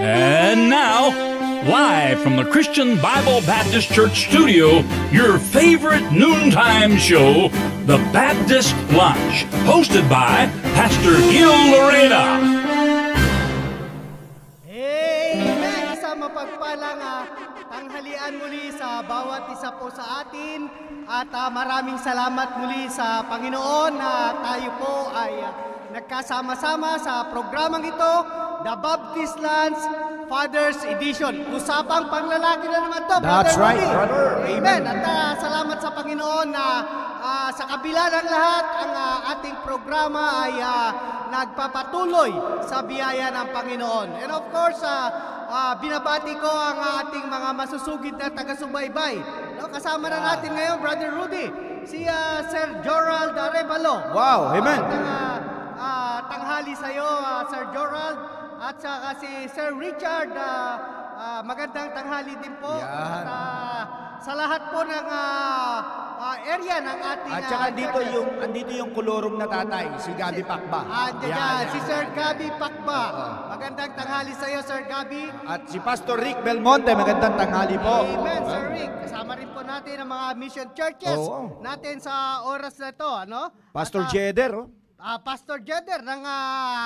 And now, live from the Christian Bible Baptist Church studio, your favorite noontime show, The Baptist Lunch, hosted by Pastor Gil Lorena. Amen! Isang mapagpalang tanghalian muli sa bawat isa po sa atin at maraming salamat muli sa Panginoon na tayo po ay nagkasama-sama sa programang ito, The Baptist Lunch Father's Edition. Usapang panglalaki na naman to, That's Brother right, Rudy. brother. Amen. At salamat sa Panginoon na sa kabila ng lahat, ang ating programa ay nagpapatuloy sa biyaya ng Panginoon. And of course, binabati ko ang ating mga masusugid na taga-subaybay. No, kasama na natin ngayon, Brother Rudy, si Sir Gerald Arevalo. Wow, amen. Tanghali sa iyo, Sir Gerald, at saka si Sir Richard, magandang tanghali din po. Yan. At sa lahat po ng area ng ating At saka andito yung kulurong na tatay, si Gabi Pakba. Yan, si Sir Gabi Pakba. Magandang tanghali sa iyo, Sir Gabi. At si Pastor Rick Belmonte, magandang tanghali po. Amen, Sir Rick. Kasama rin po natin ang mga mission churches natin sa oras na ito. Ano? Pastor Jeder, Pastor Jeder ng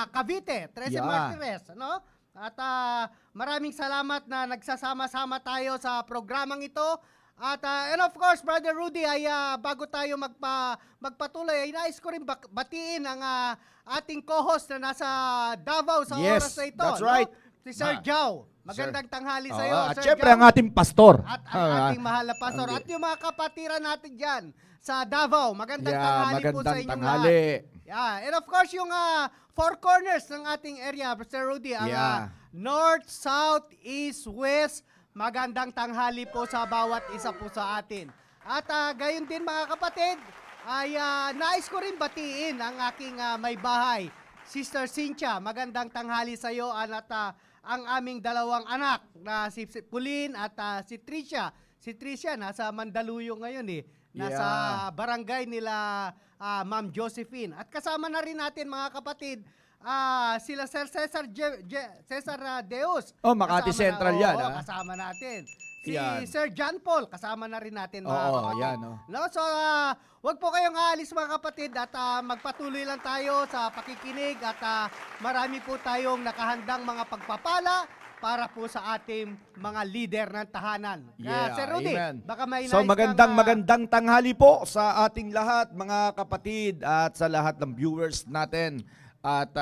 Cavite, Trece Martires, ano? At maraming salamat na nagsasama-sama tayo sa programang ito. At and of course, Brother Rudy, ay bago tayo magpatuloy, ay nais ko rin batiin ang ating co-host na nasa Davao sa oras na ito. That's right. Si Sir Jao. Magandang tanghali sa iyo, at Sir syempre Jao. ang ating pastor. At ang ating mahal na pastor. At yung mga kapatiran natin dyan sa Davao. Magandang tanghali po sa inyong lahat. Yeah, and of course yung four corners ng ating area, Sir Rudy, ang north, south, east, west. Magandang tanghali po sa bawat isa po sa atin. At gayon din mga kapatid, ay nais ko rin batiin ang aking may bahay, Sister Cynthia. Magandang tanghali sa iyo at ang aming dalawang anak na si Pauline at si Tricia. Si Tricia nasa Mandaluyong ngayon Nasa barangay nila Ma'am Josephine. At kasama na rin natin mga kapatid, sila Sir Cesar Deus. Makati Central yan. Kasama natin. Si yan. Sir John Paul, kasama na rin natin mga kapatid. Yan. No? So, wag po kayong aalis mga kapatid at magpatuloy lang tayo sa pakikinig at marami po tayong nakahandang mga pagpapala para po sa ating mga leader ng tahanan. Sir Rudy, baka may So magandang tanghali po sa ating lahat mga kapatid at sa lahat ng viewers natin. At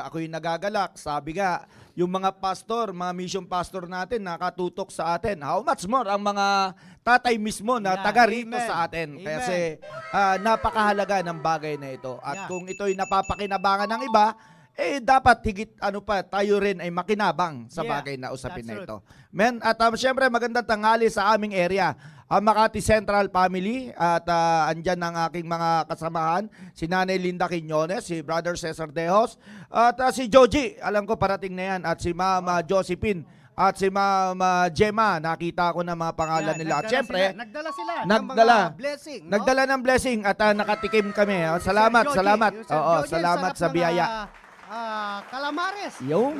ako'y nagagalak, sabi nga, yung mga pastor, mga mission pastor natin nakatutok sa atin. How much more ang mga tatay mismo na taga rito sa atin. Kasi napakahalaga ng bagay na ito. At kung ito'y napapakinabangan ng iba, dapat higit tayo rin ay makinabang sa bagay na usapin na ito. Men, at syempre magandang tanghali sa aming area, ang Makati Central Family, at andyan ang aking mga kasamahan, si Nanay Linda Quiñones, si Brother Cesar Dejos, at si Joji, alam ko parating na yan, at si Mama Josephine, at si Mama Gemma, nakita ko na mga pangalan nila. At syempre, nagdala sila ng nagdala mga blessing. No? Nagdala ng blessing at nakatikim kami. Salamat. Salamat sa biyaya. Calamares. Yung,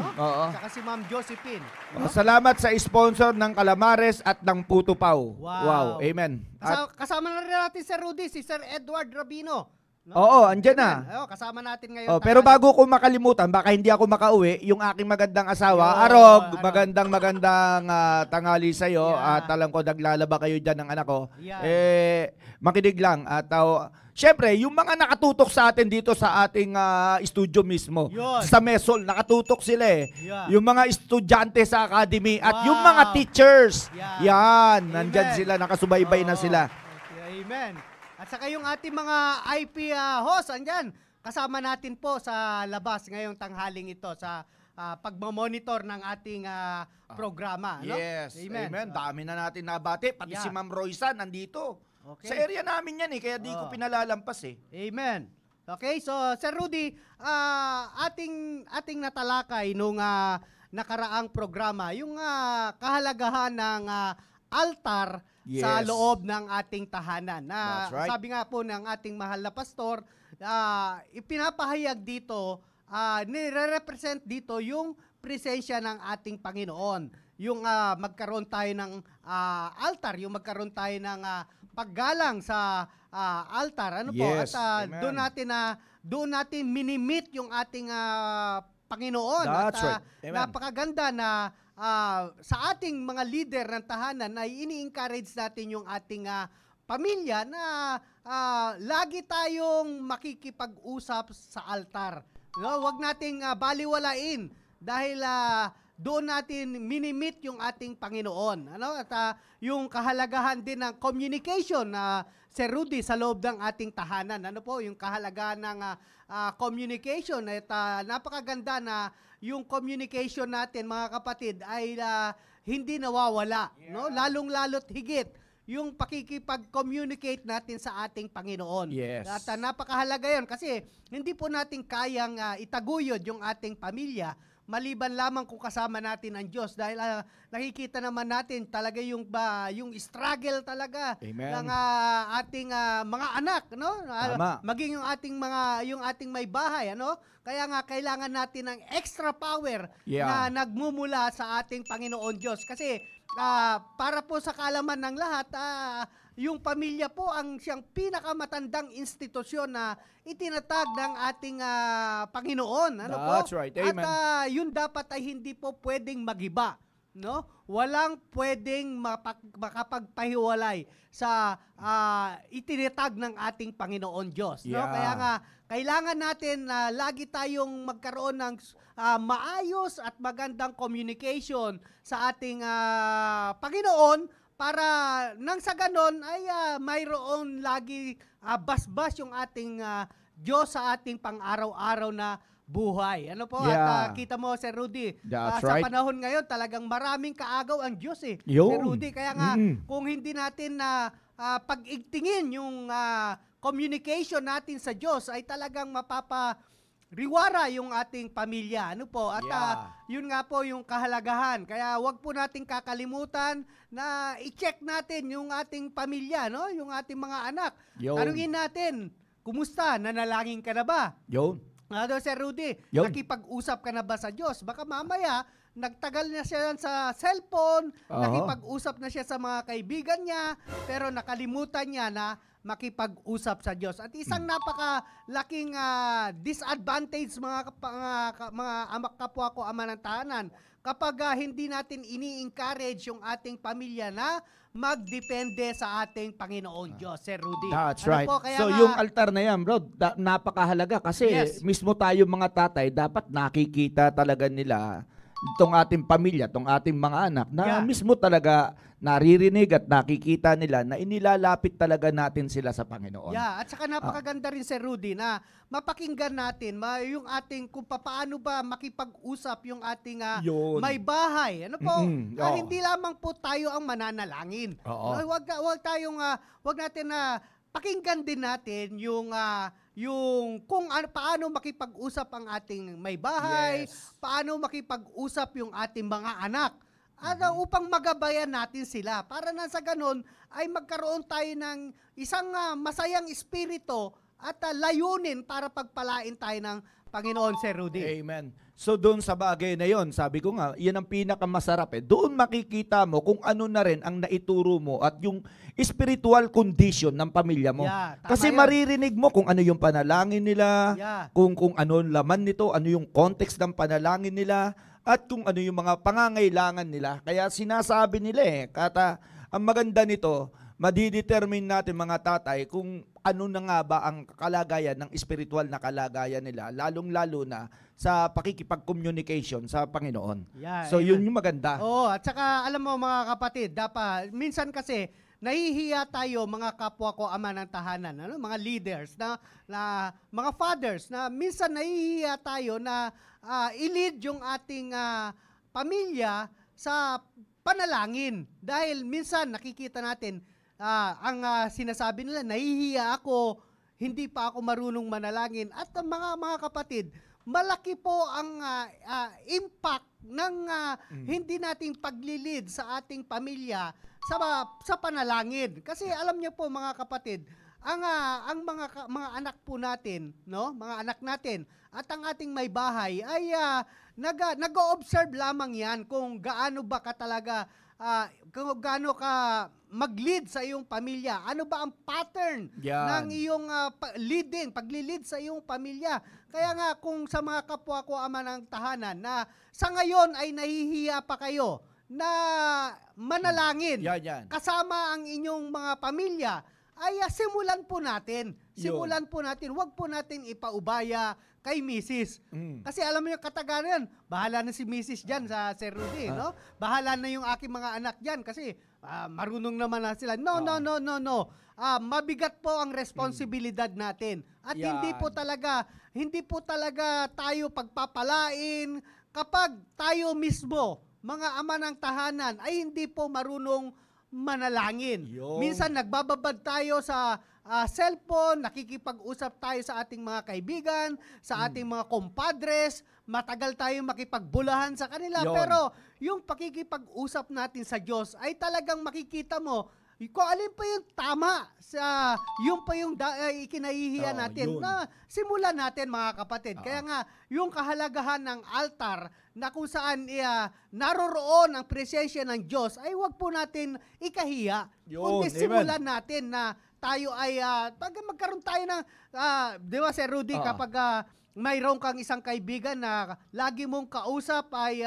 Saka si Ma'am Josephine. Salamat sa sponsor ng Calamares at ng Puto Pau. Wow. Amen. Kasama na rin natin Sir Rudy, si Sir Edward Rabino. No? Andyan na. Kasama natin ngayon. Pero bago ko makalimutan, baka hindi ako makauwi, yung aking magandang asawa, Arog, magandang tanghali sa'yo. At alam ko, naglalaba kayo dyan ng anak ko. Makinig lang. At syempre, yung mga nakatutok sa atin dito sa ating studio mismo, sa Mesol, nakatutok sila Yung mga estudyante sa academy at yung mga teachers. Yan, nandyan sila, nakasubaybay na sila. Amen. At saka yung ating mga IP host, andyan, kasama natin po sa labas ngayong tanghaling ito sa pagmamonitor ng ating programa. No? Yes, amen. Dami na natin nabati, pati si Ma'am Roysa nandito. Sa area namin yan kaya di ko pinalalampas Amen. Okay, so Sir Rudy, ating natalakay nung nakaraang programa, yung kahalagahan ng altar sa loob ng ating tahanan. Sabi nga po ng ating mahal na pastor, ipinapahayag dito, nire-represent dito yung presensya ng ating Panginoon. Yung magkaroon tayo ng altar, yung magkaroon tayo ng paggalang sa altar. Ano po? Yes, At amen. doon natin minimit yung ating Panginoon. That's At right. Amen. napakaganda na sa ating mga leader ng tahanan ay ini-encourage natin yung ating pamilya na lagi tayong makikipag-usap sa altar. No, wag nating baliwalain dahil doon natin minimit yung ating Panginoon. Ano? At yung kahalagahan din ng communication Sir Rudy, sa loob ng ating tahanan. Ano po yung kahalagahan ng communication? At napakaganda na yung communication natin, mga kapatid, ay hindi nawawala. Yeah. No? Lalong-lalo't higit yung pakikipag-communicate natin sa ating Panginoon. Yes. At napakahalaga yun kasi hindi po natin kayang itaguyod yung ating pamilya maliban lamang kung kasama natin ang Diyos dahil nakikita naman natin talaga yung struggle talaga Amen. ng ating mga anak, no? Maging yung ating may bahay, ano? Kaya nga kailangan natin ng extra power na nagmumula sa ating Panginoon Diyos kasi para po sa kaalaman ng lahat, yung pamilya po ang siyang pinakamatandang institusyon na itinatag ng ating Panginoon. Ano That's po? right. Amen. At yun dapat ay hindi po pwedeng magiba. No? Walang pwedeng makapagpahiwalay sa itinatag ng ating Panginoon Diyos. No? Kaya nga, kailangan natin na lagi tayong magkaroon ng maayos at magandang communication sa ating Panginoon para nang sa ganon ay mayroon lagi basbas yung ating Diyos sa ating pang-araw-araw na buhay. Ano po? At kita mo, Sir Rudy, sa panahon ngayon talagang maraming kaagaw ang Diyos Sir Rudy. Kaya nga, kung hindi natin pag-igtingin yung communication natin sa Diyos ay talagang riwara yung ating pamilya. Ano po? At yun nga po yung kahalagahan. Kaya wag po nating kakalimutan na i-check natin yung ating pamilya, no? Yung ating mga anak. Tanungin natin, kumusta? Nanalangin ka na ba? Sir Rudy, nakipag-usap ka na ba sa Diyos? Baka mamaya, nagtagal na siya sa cellphone, nakipag-usap na siya sa mga kaibigan niya, pero nakalimutan niya na makipag-usap sa Diyos. At isang napakalaking disadvantage mga kapwa ko ama ng tahanan kapag hindi natin ini-encourage yung ating pamilya na magdepende sa ating Panginoon Diyos, Sir Rudy. That's right. So yung altar na yan, bro, napakahalaga kasi mismo tayo mga tatay, dapat nakikita talaga nila itong ating pamilya, itong ating mga anak na mismo talaga naririnig at nakikita nila na inilalapit talaga natin sila sa Panginoon. At saka napakaganda rin, Sir Rudy, na mapakinggan natin yung ating kung paano ba makipag-usap yung ating may bahay. Ano po? Hindi lamang po tayo ang mananalangin. Wag natin pakinggan din natin yung kung paano makipag-usap ang ating may bahay, paano makipag-usap yung ating mga anak. At upang magabayan natin sila para na sa ganun ay magkaroon tayo ng isang masayang espiritu at layunin para pagpalain tayo ng Panginoon, Sir Rudy. Amen. So doon sa bagay na yon, sabi ko nga, yan ang pinakamasarap Doon makikita mo kung ano na rin ang naituro mo at yung spiritual condition ng pamilya mo. Kasi maririnig mo kung ano yung panalangin nila, kung ano laman nito, ano yung context ng panalangin nila, at kung ano yung mga pangangailangan nila. Kaya sinasabi nila ang maganda nito, madidetermine natin mga tatay kung ano na nga ba ang kalagayan ng spiritual na kalagayan nila, lalong-lalo na sa pakikipag-communication sa Panginoon. So yun yung maganda. At saka alam mo mga kapatid, dapat minsan kasi nahihiya tayo mga kapwa ko ama ng tahanan, mga leaders na mga fathers na minsan nahihiya tayo na i-lead yung ating pamilya sa panalangin dahil minsan nakikita natin ang sinasabi nila, nahihiya ako, hindi pa ako marunong manalangin. At mga kapatid, malaki po ang impact ng hindi nating paglilid sa ating pamilya sa panalangin. Kasi alam niyo po mga kapatid, ang mga anak po natin, no? Mga anak natin at ang ating may bahay ay nag-o-observe lamang 'yan kung gaano ba ka talaga kung gaano ka mag-lead sa iyong pamilya. Ano ba ang pattern ng iyong paglilid sa iyong pamilya? Kaya nga kung sa mga kapwa ko ama ng tahanan na sa ngayon ay nahihiya pa kayo na manalangin kasama ang inyong mga pamilya, ay simulan po natin. Simulan po natin. Huwag po natin ipaubaya kay Mrs. Kasi alam mo yung katagalan, bahala na si Mrs. dyan sa Sir Rudy, no? Bahala na yung aking mga anak dyan kasi marunong naman na sila. No. Mabigat po ang responsibilidad natin. At hindi po talaga tayo pagpapalain kapag tayo mismo, mga ama ng tahanan, ay hindi po marunong manalangin. Minsan nagbababad tayo sa cellphone, nakikipag-usap tayo sa ating mga kaibigan, sa ating mga compadres, matagal tayo makipagbulahan sa kanila. Pero yung pakikipag-usap natin sa Diyos ay talagang makikita mo kung alin pa yung tama, yung pa yung ikinahihiya natin. Na simulan natin mga kapatid. Kaya nga, yung kahalagahan ng altar na kung saan naroroon ang presensya ng Diyos ay wag po natin ikahiya. Kundi simulan natin na tayo ay magkaroon tayo ng di ba Sir Rudy, kapag mayroon kang isang kaibigan na lagi mong kausap ay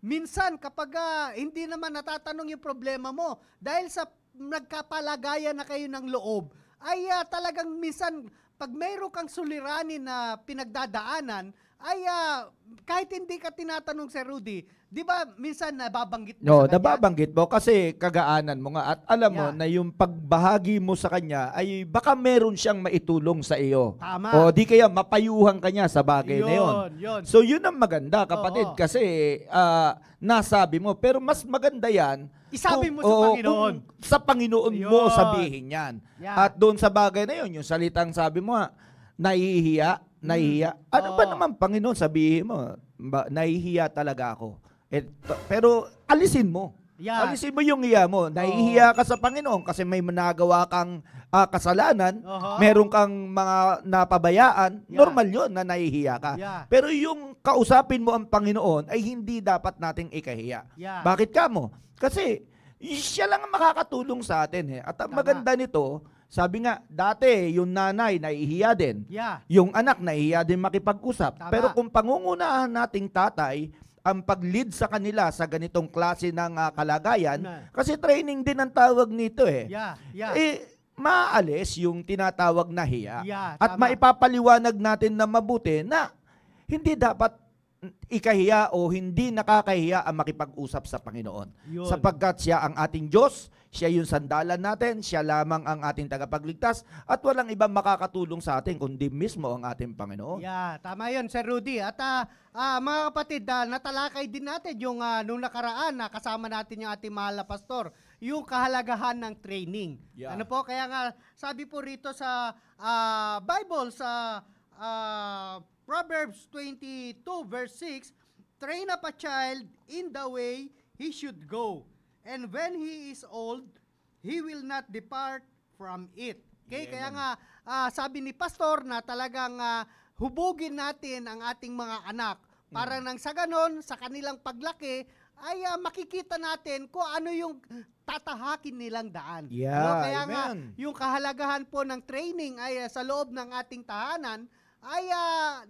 minsan kapag hindi naman natatanong yung problema mo dahil sa nagkapalagayan na kayo ng loob, ay talagang minsan pag mayroon kang suliranin na pinagdadaanan, ay kahit hindi ka tinatanong Sir Rudy, di ba minsan nababanggit mo sa kanya? Nababanggit mo kasi kagaanan mo nga at alam mo na yung pagbahagi mo sa kanya ay baka meron siyang maitulong sa iyo. Tama. O di kaya mapayuhan ka niya sa bagay na yun. So yun ang maganda kapatid kasi nasabi mo. Pero mas maganda yan isabi mo sa Panginoon. Sa Panginoon mo sabihin yan. At doon sa bagay na yun, yung salitang sabi mo, nahihiya. Ano ba naman, Panginoon, sabihin mo, nahihiya talaga ako. Pero alisin mo. Alisin mo yung hiya mo. Nahihiya ka sa Panginoon kasi may nagawa kang kasalanan, meron kang mga napabayaan, normal yun na nahihiya ka. Pero yung kausapin mo ang Panginoon ay hindi dapat nating ikahiya. Bakit ka mo? Kasi siya lang ang makakatulong sa atin. At ang maganda nito, sabi nga, dati yung nanay nahihiya din. Yung anak nahihiya din makipag-usap. Pero kung pangungunahan nating tatay, ang pag-lead sa kanila sa ganitong klase ng kalagayan, kasi training din ang tawag nito maalis yung tinatawag na hiya. At maipapaliwanag natin na mabuti na hindi dapat ikahiya o hindi nakakahiya ang makipag-usap sa Panginoon. Sapagkat siya ang ating Diyos, siya yung sandalan natin, siya lamang ang ating tagapagligtas, at walang ibang makakatulong sa atin kundi mismo ang ating Panginoon. Tama yun, Sir Rudy. At mga kapatid, natalakay din natin yung nung nakaraan na kasama natin yung ating mahal na pastor, yung kahalagahan ng training. Ano po? Kaya nga, sabi po rito sa Bible, sa Proverbs 22 verse 6, train up a child in the way he should go, and when he is old, he will not depart from it. Okay? Kaya nga, sabi ni Pastor na talagang hubugin natin ang ating mga anak para nang sa ganon, sa kanilang paglaki, ay makikita natin kung ano yung tatahakin nilang daan. Kaya nga, yung kahalagahan po ng training ay sa loob ng ating tahanan, ay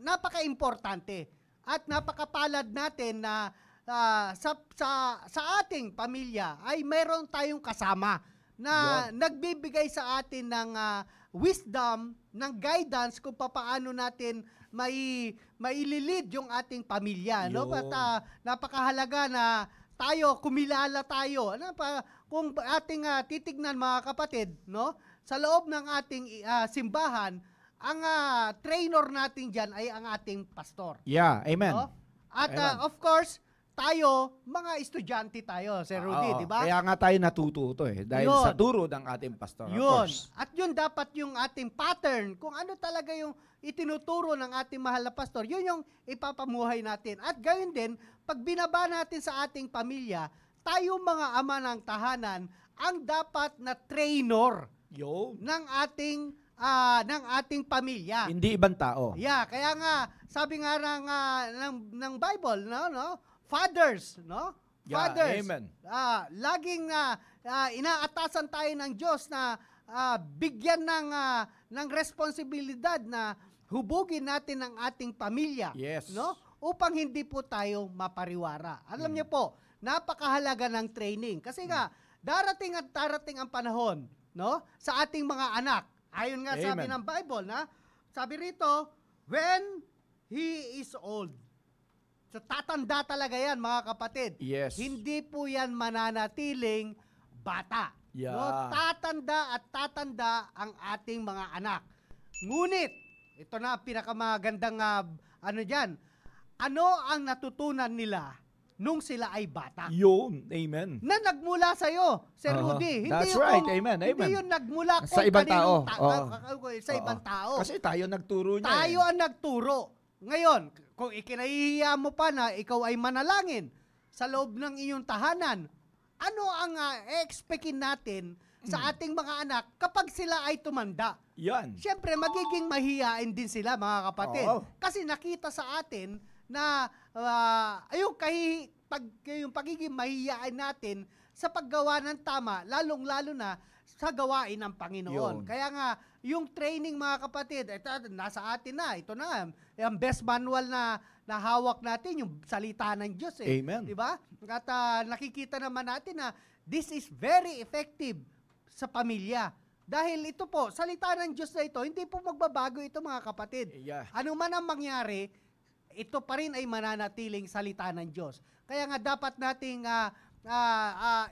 napaka-importante at napakapalad natin na sa ating pamilya ay mayroon tayong kasama na nagbibigay sa atin ng wisdom, ng guidance kung paano natin maililid yung ating pamilya. No? At napakahalaga na kumilala tayo. Kung ating titignan mga kapatid, no? Sa loob ng ating simbahan, ang trainer natin dyan ay ang ating pastor. Amen. No? At of course, tayo, mga estudyante tayo, Sir Rudy, di ba? Kaya nga tayo natututo dahil sa turo ng ating pastor. At yun dapat yung ating pattern, kung ano talaga yung itinuturo ng ating mahal na pastor, yun yung ipapamuhay natin. At gayon din, pag binaba natin sa ating pamilya, tayo mga ama ng tahanan ang dapat na trainer Yun. ng ating pamilya. Hindi ibang tao. Yeah, kaya nga sabi nga ng Bible, no? Fathers, no? Yeah, Fathers. amen. Laging inaatasan tayo ng Diyos na bigyan ng responsibilidad na hubugin natin ang ating pamilya, Yes. no? Upang hindi po tayo mapariwara. Alam niyo po, napakahalaga ng training kasi nga darating ang panahon, no? Sa ating mga anak. Ayon nga sabi Amen. ng Bible, sabi rito, when he is old. So tatanda talaga yan, mga kapatid. Yes. Hindi po yan mananatiling bata. Yeah. No? Tatanda ang ating mga anak. Ngunit, ito na pinakamagandang dyan. Ano ang natutunan nila nung sila ay bata? Yun. Amen. Na nagmula sa'yo, Sir Rudy. Hindi That's yung, right. Amen. Hindi Amen. yun nagmula Sa ibang tao. sa ibang tao. Kasi tayo nagturo niya. Tayo ang nagturo. Ngayon, kung ikinahihiya mo pa na ikaw ay manalangin sa loob ng iyong tahanan, ano ang expectin natin sa ating mga anak kapag sila ay tumanda? Yan. Siyempre, magiging mahihain din sila, mga kapatid. Oo. Kasi nakita sa atin na yung pagiging mahihain natin sa paggawa ng tama, lalong-lalo na sa gawain ng Panginoon. Yun. Kaya nga, yung training, mga kapatid, ito, nasa atin na. Ito na, yung best manual na hawak natin, yung salita ng Diyos. Amen. Diba? At nakikita naman natin na this is very effective sa pamilya. Dahil ito po, salita ng Diyos na ito, hindi po magbabago ito, mga kapatid. Yeah. Ano man ang mangyari, ito pa rin ay mananatiling salita ng Diyos. Kaya nga dapat nating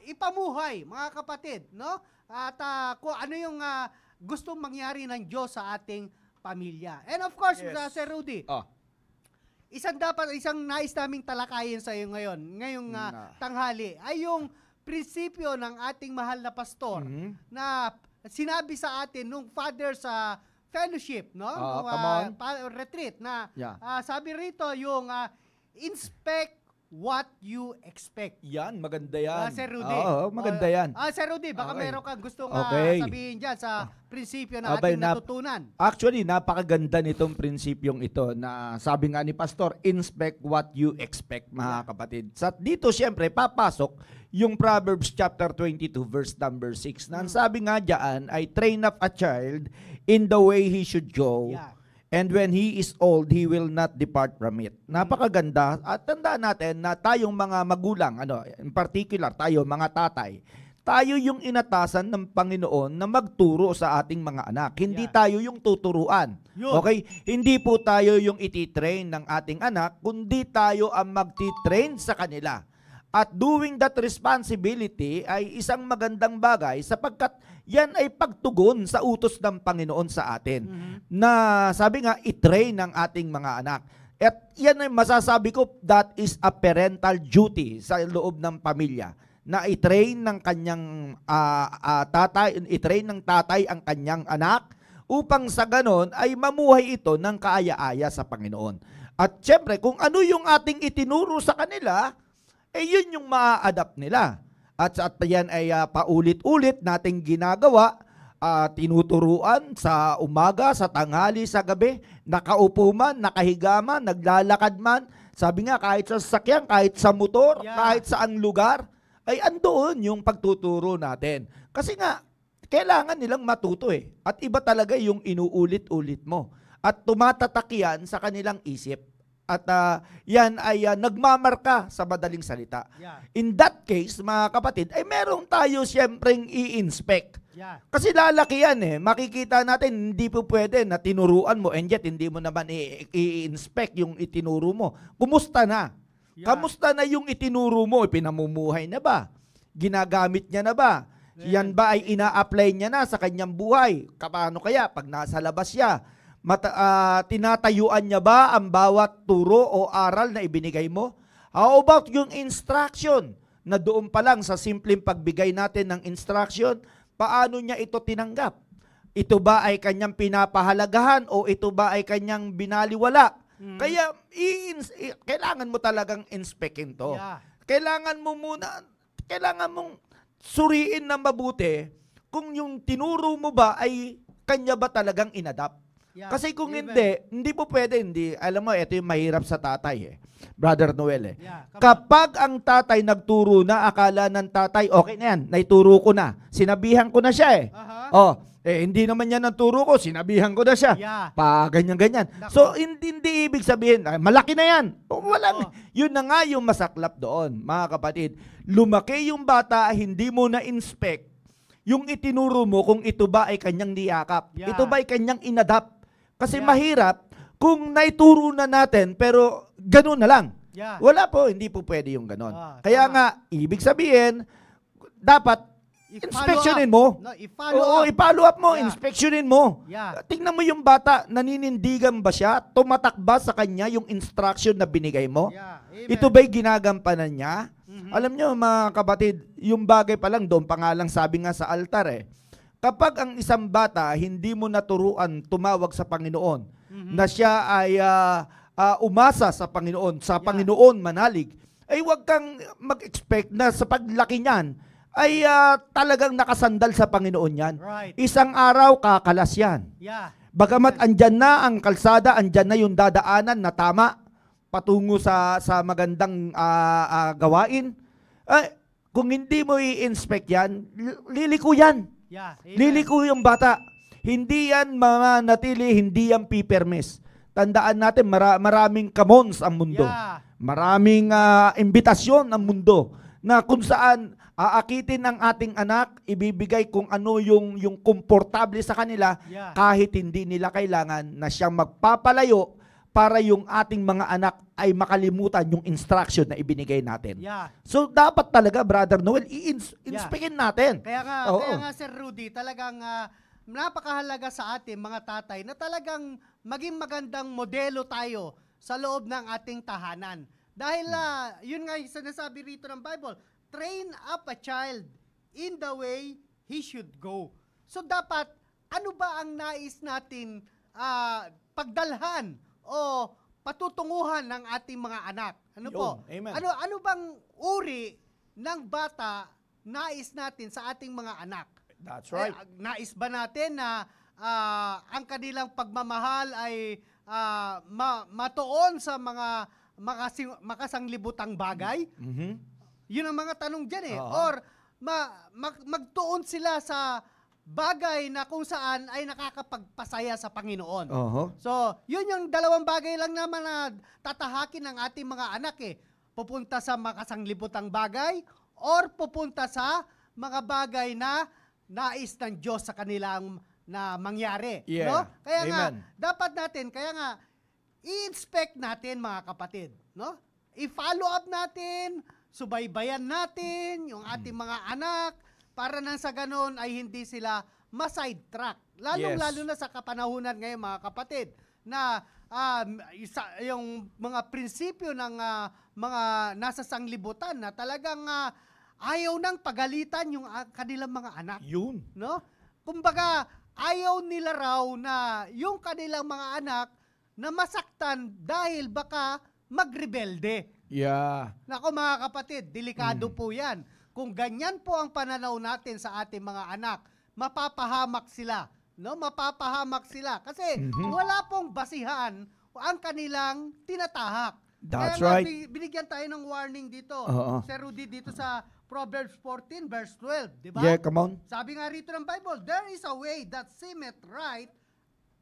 ipamuhay, mga kapatid, no? At kung ano yung gustong mangyari ng Diyos sa ating pamilya. And of course, Yes. Sir Rudy, Oh. isang nais naming talakayin sa iyo ngayong tanghali, ay yung prinsipyo ng ating mahal na pastor na sinabi sa atin nung Father sa fellowship, no? Nung, retreat na sabi rito yung inspect what you expect. Yan, maganda yan. Sir Rudy. Oo, maganda yan. Sir Rudy, baka Okay. meron kang gustong Okay. sabihin dyan sa prinsipyo na Abay, ating natutunan. Actually, napakaganda nitong prinsipyong ito na sabi nga ni Pastor, inspect what you expect, mga kapatid. Sa dito, siyempre, papasok yung Proverbs chapter 22, verse number 6. Na ang sabi nga dyan ay, train up a child in the way he should go. Yeah. And when he is old, he will not depart from it. Napakaganda. At tandaan natin na tayong mga magulang, in particular tayo mga tatay, tayo yung inatasan ng Panginoon na magturo sa ating mga anak. Hindi tayo yung tuturuan. Yun. Okay? Hindi po tayo yung ititrain ng ating anak, kundi tayo ang magtitrain sa kanila. At doing that responsibility ay isang magandang bagay sapagkat yan ay pagtugon sa utos ng Panginoon sa atin. Na sabi nga, itrain ng ating mga anak. At yan ay masasabi ko, that is a parental duty sa loob ng pamilya. Na itrain ng kanyang itrain ng tatay ang kanyang anak upang sa ganon ay mamuhay ito ng kaaya-aya sa Panginoon. At syempre, kung ano yung ating itinuro sa kanila, yun yung maa-adapt nila. At yan ay paulit-ulit nating ginagawa, tinuturuan sa umaga, sa tanghali, sa gabi, nakaupo man, nakahiga man, naglalakad man. Sabi nga, kahit sa sasakyan, kahit sa motor, kahit saang lugar, ay andoon yung pagtuturo natin. Kasi nga, kailangan nilang matuto At iba talaga yung inuulit-ulit mo. At tumatatak yan sa kanilang isip. At yan ay nagmamarka sa madaling salita. Yeah. In that case, mga kapatid, ay meron tayo siyempreng i-inspect. Yeah. Kasi lalaki yan Makikita natin, hindi po pwede na tinuruan mo and yet hindi mo naman i-inspect yung itinuro mo. Kumusta na? Yeah. Kamusta na yung itinuro mo? Pinamumuhay na ba? Ginagamit niya na ba? Yan ba ay ina-apply niya na sa kanyang buhay? Paano kaya pag nasa labas siya? Tinatayuan niya ba ang bawat turo o aral na ibinigay mo? How about yung instruction? Na doon pa lang sa simpleng pagbigay natin ng instruction, paano niya ito tinanggap? Ito ba ay kanyang pinapahalagahan o ito ba ay kanyang binaliwala? Kaya kailangan mo talagang inspectin to. Yeah. Kailangan mong suriin na mabuti kung yung tinuro mo ba ay kanya ba talagang inadapt. Yeah. Kasi kung Amen. hindi po pwede, alam mo, ito yung mahirap sa tatay Brother Noel Yeah, come on. Kapag ang tatay nagturo na, akala ng tatay, okay na yan, naituro ko na, sinabihan ko na siya hindi naman yan ang turo ko, sinabihan ko na siya. Yeah. Ganyan-ganyan. Nako. So, hindi ibig sabihin, malaki na yan. Walang, yun na nga yung masaklap doon, mga kapatid. Lumaki yung bata, hindi mo na-inspect yung itinuro mo kung ito ba ay kanyang niyakap. Yeah. Ito ba ay kanyang inadapt. Kasi Yeah. mahirap kung naituro na natin pero ganun na lang. Yeah. Wala po, hindi po pwede yung ganun. Tama. Kaya nga, ibig sabihin, dapat inspeksyonin mo. No, i-follow Oo, up. i-follow up mo, Yeah. inspeksyonin mo. Yeah. Tingnan mo yung bata, naninindigan ba siya? Tumatak ba sa kanya yung instruction na binigay mo? Yeah. Amen. Ito ba'y ginagampanan niya? Mhm. Alam nyo mga kapatid, yung bagay pa lang doon, pangalang sabi nga sa altar kapag ang isang bata hindi mo naturuan tumawag sa Panginoon, na siya ay umasa sa Panginoon, sa Panginoon manalig, ay huwag kang mag-expect na sa paglaki niyan ay talagang nakasandal sa Panginoon yan. Right. Isang araw kakalas yan. Yeah. Bagamat andyan na ang kalsada, andyan na yung dadaanan na tama patungo sa magandang gawain, kung hindi mo i-inspect yan, liliko yan. Yeah. Amen. Liliko yung bata. Hindi yan manatili, hindi yan pipermis. Tandaan natin, maraming kamons ang mundo. Yeah. Maraming imbitasyon ang mundo na kung saan aakitin ang ating anak, ibibigay kung ano yung komportable sa kanila, Yeah. kahit hindi nila kailangan na siyang magpapalayo para yung ating mga anak ay makalimutan yung instruction na ibinigay natin. Yeah. So, dapat talaga, Brother Noel, i-inspekin natin. Kaya Oo. nga Sir Rudy, talagang napakahalaga sa atin mga tatay na talagang maging magandang modelo tayo sa loob ng ating tahanan. Dahil yun nga yung sinasabi rito ng Bible, train up a child in the way he should go. So dapat, ano ba ang nais natin pagdalhan o patutunguhan ng ating mga anak? Ano po? Amen. Ano bang uri ng bata nais natin sa ating mga anak? That's right. Nais ba natin na ang kanilang pagmamahal ay matuon sa mga makasanglibutang bagay? Mhm. Yun ang mga tanong dyan Oo. Or magtuon sila sa bagay na kung saan ay nakakapagpasaya sa Panginoon. Oho. So, yun yung dalawang bagay lang naman na tatahakin ng ating mga anak Pupunta sa makasanglibutang bagay or pupunta sa mga bagay na nais ng Diyos sa kanilang na mangyari. Yeah. No? Kaya nga, Amen. dapat natin, i-inspect natin mga kapatid. No? I-follow up natin, subaybayan natin yung ating mga anak para nang sa ganon ay hindi sila ma-sidetrack. Lalong-lalo na sa kapanahunan ngayon mga kapatid na yung mga prinsipyo ng mga nasa sanglibutan na talagang ayaw nang pagalitan yung kanilang mga anak. Yun. No? Kumbaga, ayaw nila raw na yung kanilang mga anak na masaktan dahil baka magrebelde. Yeah. Nako mga kapatid, delikado po yan. Kung ganyan po ang pananaw natin sa ating mga anak, mapapahamak sila. No, mapapahamak sila kasi wala pong basihan ang kanilang tinatahak. That's Kaya right. Binigyan tayo ng warning dito. Oo. Sir Rudy, dito sa Proverbs 14 verse 12, di ba? Yeah, come on. Sabi nga rito ng Bible, there is a way that seemeth right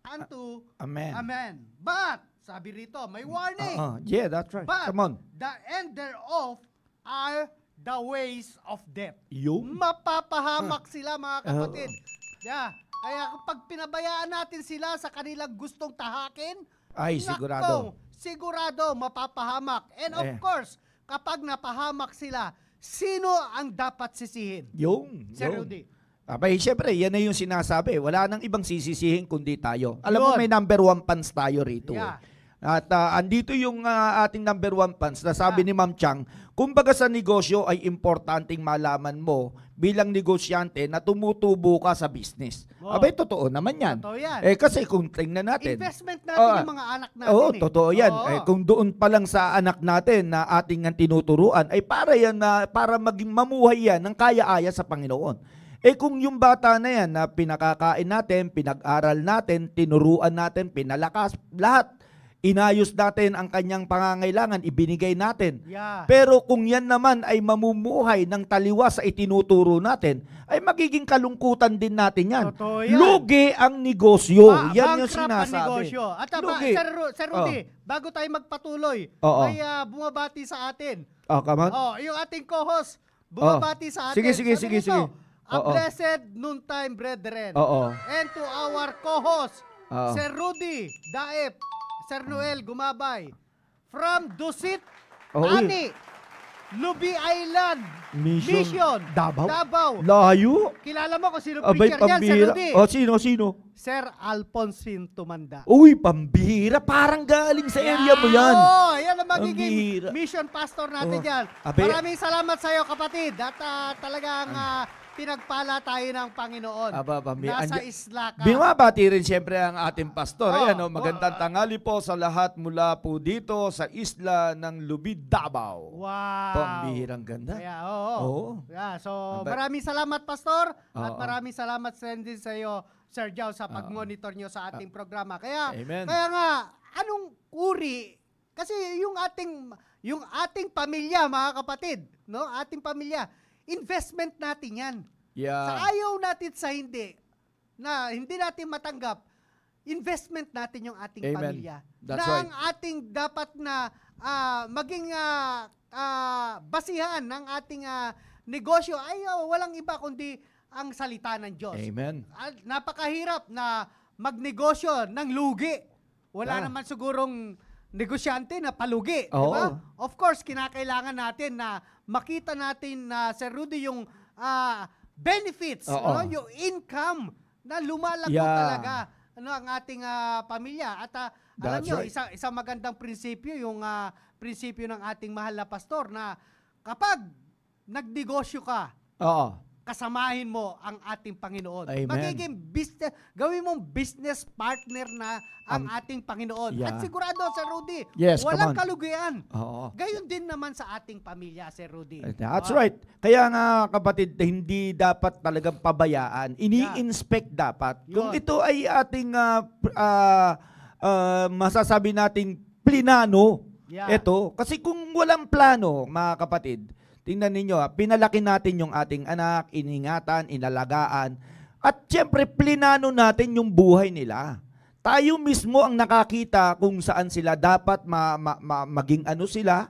unto Amen. But, sabi rito, may warning. Yeah, that's right. But Come on. the end thereof are the ways of death. Yung? Mapapahamak sila mga kapatid. Yeah. Kaya kapag pinabayaan natin sila sa kanilang gustong tahakin, Ay, sigurado. Sigurado mapapahamak. And of course, kapag napahamak sila, sino ang dapat sisihin? Yung. Sir Rudy. Abay, syempre, yan na yung sinasabi. Wala nang ibang sisisihin kundi tayo. Alam mo, Yun. may number 1 fans tayo rito. Yeah. At andito yung ating number 1 fans na sabi ni Ma'am Chang, kumbaga sa negosyo ay importanteng malaman mo bilang negosyante na tumutubo ka sa business. Abay, totoo naman yan. Totoo yan. Kasi kung tingnan natin. Investment natin yung mga anak natin. Totoo yan. Kung doon pa lang sa anak natin na ating tinuturuan, ay para yan para maging mamuhay yan ng kaya-aya sa Panginoon. Kung yung bata na yan na pinakakain natin, pinag-aral natin, tinuruan natin, pinalakas, lahat, inayos natin ang kanyang pangangailangan, ibinigay natin. Yeah. Pero kung yan naman ay mamumuhay ng taliwas sa itinuturo natin, ay magiging kalungkutan din natin yan. Totoo yan. Lugi ang negosyo. Yan yung Bankrupt ang sinasabi. negosyo. At Sir Rudy, bago tayo magpatuloy, may bumabati sa atin. Come on. Yung ating co-host, bumabati sa atin. Sige. A blessed noontime brethren. And to our co-host, Sir Rudy Daep, Sir Noel Gumabay, from Dusit, Ani, Lubi Island, Mission, Davao. Layo. Kilala mo kung sino preacher yan, Sir Rudy? Sino? Sir Alfonsin Tumanda. Uy, pambihira. Parang galing sa area mo yan. Yan ang magiging mission pastor natin yan. Maraming salamat sa iyo, kapatid. At talagang pinagpala tayo ng Panginoon. Nasa isla ka. Binabati rin siyempre ang ating pastor. Magandang tanghali po sa lahat mula po dito sa isla ng Lubi, Davao. Wow. Pambihirang ganda. So, maraming salamat, pastor. At maraming salamat din sa iyo, Sir Jow, sa pag-monitor nyo sa ating programa. Kaya nga, anong uri? Kasi yung ating pamilya, mga kapatid, no? Ating pamilya, investment natin yan. Sa ayaw natin sa hindi natin matanggap, investment natin yung ating pamilya. That's na right. ang ating dapat na maging basihan ng ating negosyo ay walang iba kundi ang salita ng Diyos. Amen. Napakahirap na magnegosyo ng lugi. Wala naman sigurong negosyante na palugi. Diba? Of course, kinakailangan natin na makita natin na, Sir Rudy, yung benefits, yung income na lumalago talaga ang ating pamilya. At alam nyo, isang magandang prinsipyo, yung prinsipyo ng ating mahal na pastor na kapag nagnegosyo ka, kasamahin mo ang ating Panginoon. Amen. Magiging business, gawin mong business partner na ang ating Panginoon. At sigurado, Sir Rudy, walang kalugian. Gayon din naman sa ating pamilya, Sir Rudy. That's right. Kaya nga, kapatid, hindi dapat talagang pabayaan. Ini-inspect dapat. Kung ito ay ating masasabi nating plinano, ito. Kasi kung walang plano, mga kapatid, tingnan ninyo, pinalaki natin yung ating anak, iningatan, inalagaan, at syempre, plinano natin yung buhay nila. Tayo mismo ang nakakita kung saan sila dapat maging ano sila,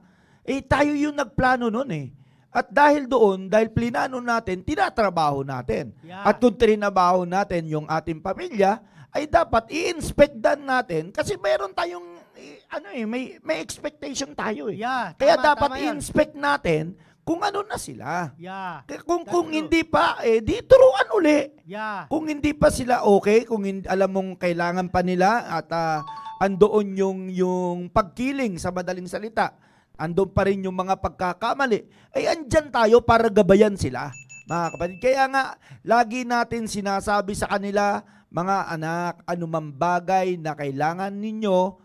tayo yung nagplano nun At dahil doon, dahil plinano natin, tinatrabaho natin. At kung trinabaho natin yung ating pamilya, ay dapat i-inspect natin kasi meron tayong, may expectation tayo Kaya dapat i-inspect natin kung ano na sila. Kung hindi pa, di turuan uli. Kung hindi pa sila okay, kung alam mong kailangan pa nila at andoon yung pagkiling sa madaling salita, andoon pa rin yung mga pagkakamali, ay andyan tayo para gabayan sila. Mga kapatid, kaya nga, lagi natin sinasabi sa kanila, mga anak, anumang bagay na kailangan ninyo,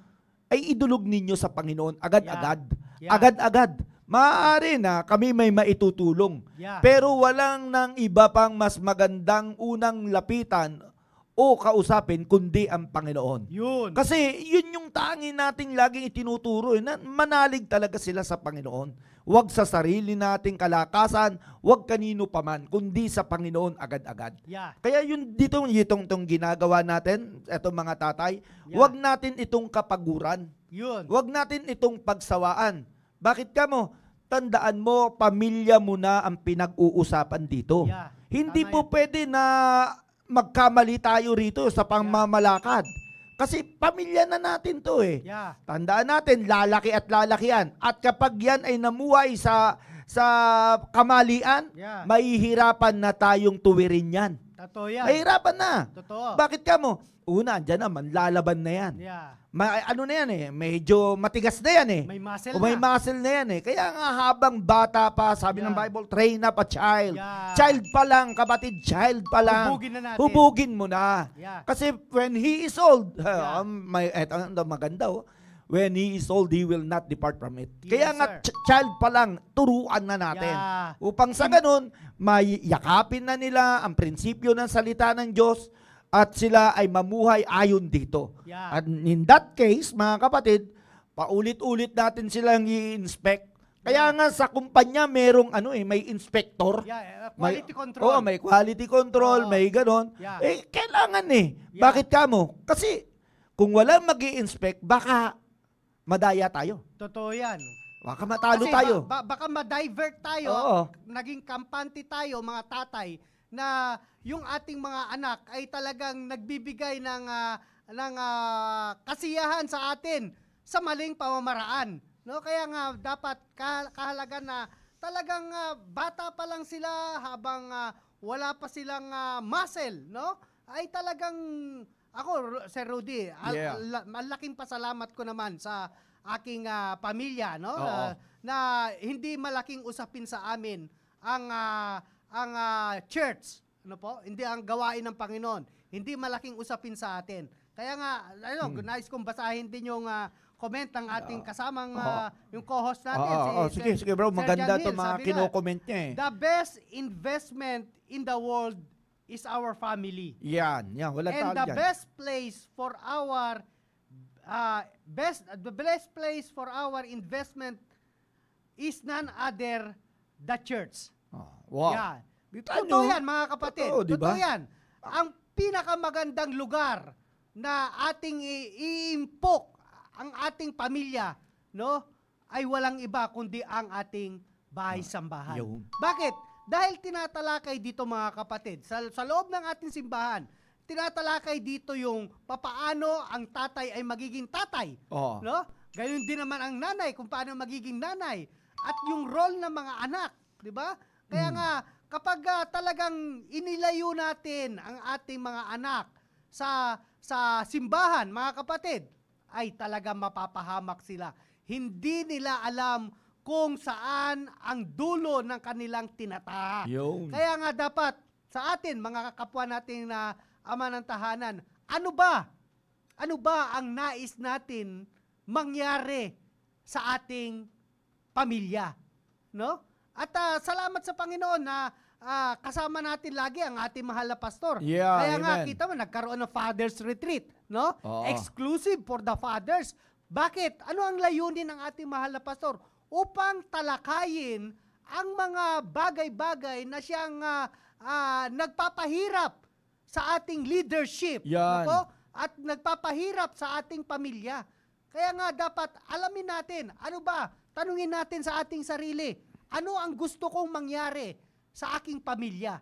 ay idulog ninyo sa Panginoon agad-agad. Agad-agad. Maaari na kami may maitutulong. Pero walang nang iba pang mas magandang unang lapitan o kausapin kundi ang Panginoon. Kasi yun yung tangi nating laging itinuturo. Manalig talaga sila sa Panginoon. Huwag sa sarili nating kalakasan, huwag kanino paman, kundi sa Panginoon agad-agad. Kaya yun itong ginagawa natin, etong mga tatay, huwag natin itong kapaguran. Huwag natin itong pagsawaan. Bakit ka mo? Tandaan mo, pamilya mo na ang pinag-uusapan dito. Hindi po pwede na magkamali tayo rito sa pangmamalakad. Kasi pamilya na natin to Tandaan natin, lalaki at lalakian. At kapag yan ay namuhay sa kamalian, mahihirapan na tayong tuwirin yan. Totoo yan. Mahirapan na. Totoo. Bakit ka mo? Una, andyan na, manlalaban na yan. Yeah. Ano na yan eh, medyo matigas na yan eh. May muscle O may na. muscle na yan eh. Kaya nga habang bata pa, sabi ng Bible, train up a child. Yeah. Child pa lang, kapatid, child pa lang. Hubugin na natin. Hubugin mo na. Yeah. Kasi when he is old, Yeah. eto maganda oh, when he is old, he will not depart from it. Yes, Kaya nga, sir. child pa lang, turuan na natin. Yeah. Upang sa ganun, mayakapin na nila ang prinsipyo ng salita ng Diyos at sila ay mamuhay ayon dito. Yeah. At in that case, mga kapatid, paulit-ulit natin silang i-inspect. Kaya nga sa kumpanya merong may inspector. Yeah, quality control. Oo, may quality control, Oo. may ganon. Yeah. Kailangan eh. Yeah. Bakit ka mo? Kasi kung walang mag-i-inspect, baka madaya tayo. Totoo yan. Baka matalo Kasi tayo. baka ma-divert tayo, Oo. naging kampante tayo, mga tatay, na yung ating mga anak ay talagang nagbibigay ng kasiyahan sa atin sa maling pamamaraan. No? Kaya nga dapat kahalaga na talagang bata pa lang sila habang wala pa silang muscle, no? Ay talagang ako, Sir Rudy, malaking pasalamat ko naman sa aking pamilya, no? Na hindi malaking usapin sa amin ang church, ano po? Hindi ang gawain ng Panginoon. Hindi malaking usapin sa atin. Kaya nga, nais kong basahin din yung comment ng ating kasamang yung co-host natin. Sige bro, Sir maganda John to Hill. mga Sabi kino-comment niya eh. The best investment in the world is our family. Yan, walang And talo the dyan. best place for our the best place for our investment is none other the church. Wow. Yeah. Totoo Totoo yan, mga kapatid. Totoo, di ba? Totoo yan. Ang pinakamagandang lugar na ating iimpok ang ating pamilya, no, ay walang iba kundi ang ating bahay-sambahan. Yun. Bakit? Dahil tinatalakay dito, mga kapatid, sa loob ng ating simbahan, tinatalakay dito yung papaano ang tatay ay magiging tatay. Oo. No? Gayon din naman ang nanay, kung paano magiging nanay. At yung role ng mga anak, di ba? Kaya nga, kapag talagang inilayo natin ang ating mga anak sa simbahan, mga kapatid, ay talagang mapapahamak sila. Hindi nila alam kung saan ang dulo ng kanilang tinatahak. Yun. Kaya nga dapat sa atin, mga kapwa natin na ama ng tahanan, ano ba ang nais natin mangyari sa ating pamilya? No? At salamat sa Panginoon na kasama natin lagi ang ating mahal na pastor. Yeah, Kaya nga amen. kita mo, nagkaroon ng Father's Retreat, no? Oo. Exclusive for the fathers. Bakit? Ano ang layunin ng ating mahal na pastor? Upang talakayin ang mga bagay-bagay na siyang nagpapahirap sa ating leadership. Yan. Nako? At nagpapahirap sa ating pamilya. Kaya nga dapat alamin natin, ano ba? Tanungin natin sa ating sarili, ano ang gusto kong mangyari sa aking pamilya?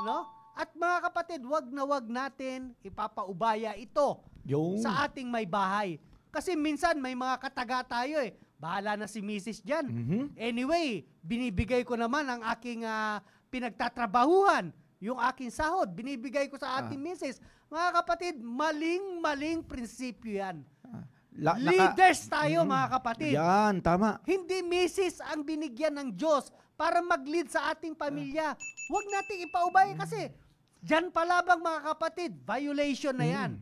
No? At mga kapatid, wag na wag natin ipapaubaya ito Yung. sa ating may bahay. Kasi minsan may mga kataga tayo eh. Bahala na si Mrs. dyan. Anyway, binibigay ko naman ang aking pinagtatrabahuhan. Yung aking sahod, binibigay ko sa ating Mrs. Mga kapatid, maling-maling prinsipyo yan. Leaders tayo, mga kapatid. Yan, tama. Hindi Mrs. ang binigyan ng Diyos para mag-lead sa ating pamilya. Huwag nating ipaubaya kasi dyan palabang, mga kapatid, violation na yan.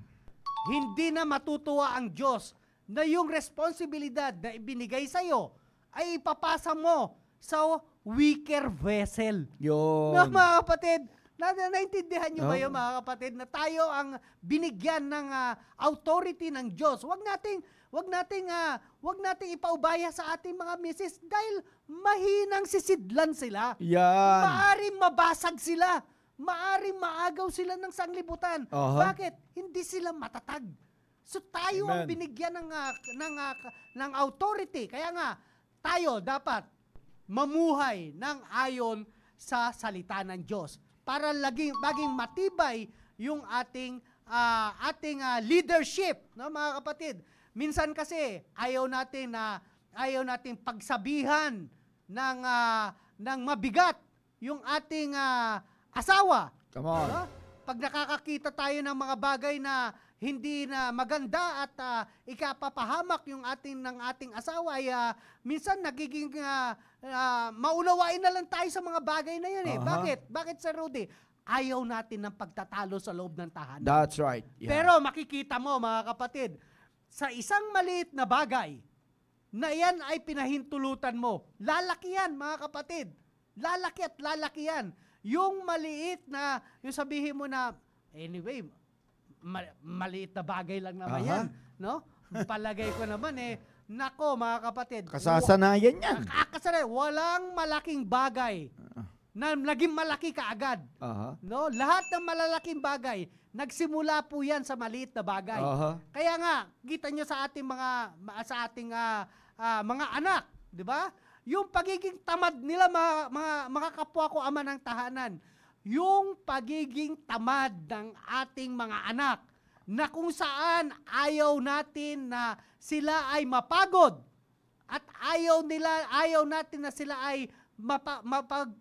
Hindi na matutuwa ang Diyos na yung responsibilidad na ibinigay sa'yo ay ipapasa mo sa weaker vessel. Yun. No, mga kapatid, naintindihan nyo ba yun, mga kapatid, na tayo ang binigyan ng authority ng Diyos. Huwag nating ipaubaya sa ating mga misis dahil mahinang sisidlan sila. Yan. Maaring mabasag sila. Maaring maagaw sila ng sanglibutan. Bakit? Hindi sila matatag. So tayo ang binigyan ng authority. Kaya nga, tayo dapat mamuhay ng ayon sa salita ng Diyos para maging matibay yung ating leadership, no, mga kapatid. Minsan kasi ayaw nating pagsabihan ng mabigat yung ating asawa. Come on. No? pag nakakakita tayo ng mga bagay na hindi na maganda at ikapapahamak yung ng ating asawa, ay minsan nagiging maunawain na lang tayo sa mga bagay na yan eh. Bakit? Bakit, Sir Rudy? Ayaw natin ng pagtatalo sa loob ng tahanan. That's right. Yeah. Pero makikita mo, mga kapatid, sa isang maliit na bagay na yan ay pinahintulutan mo, lalaki yan, mga kapatid. Lalaki at lalaki yan. Yung maliit na, yung sabihin mo na, anyway, maliit na bagay lang naman yan. No? Palagay ko naman nako mga kapatid. Kasasanayan yan. Kasasanayan. Walang malaking bagay na naging malaki kaagad. No? Lahat ng malalaking bagay, nagsimula po yan sa maliit na bagay. Kaya nga, kita nyo sa ating mga anak, di ba? Yung pagiging tamad nila, mga kapwa ko ama ng tahanan, yung pagiging tamad ng ating mga anak, na kung saan ayaw natin na sila ay mapagod, at ayaw natin na sila ay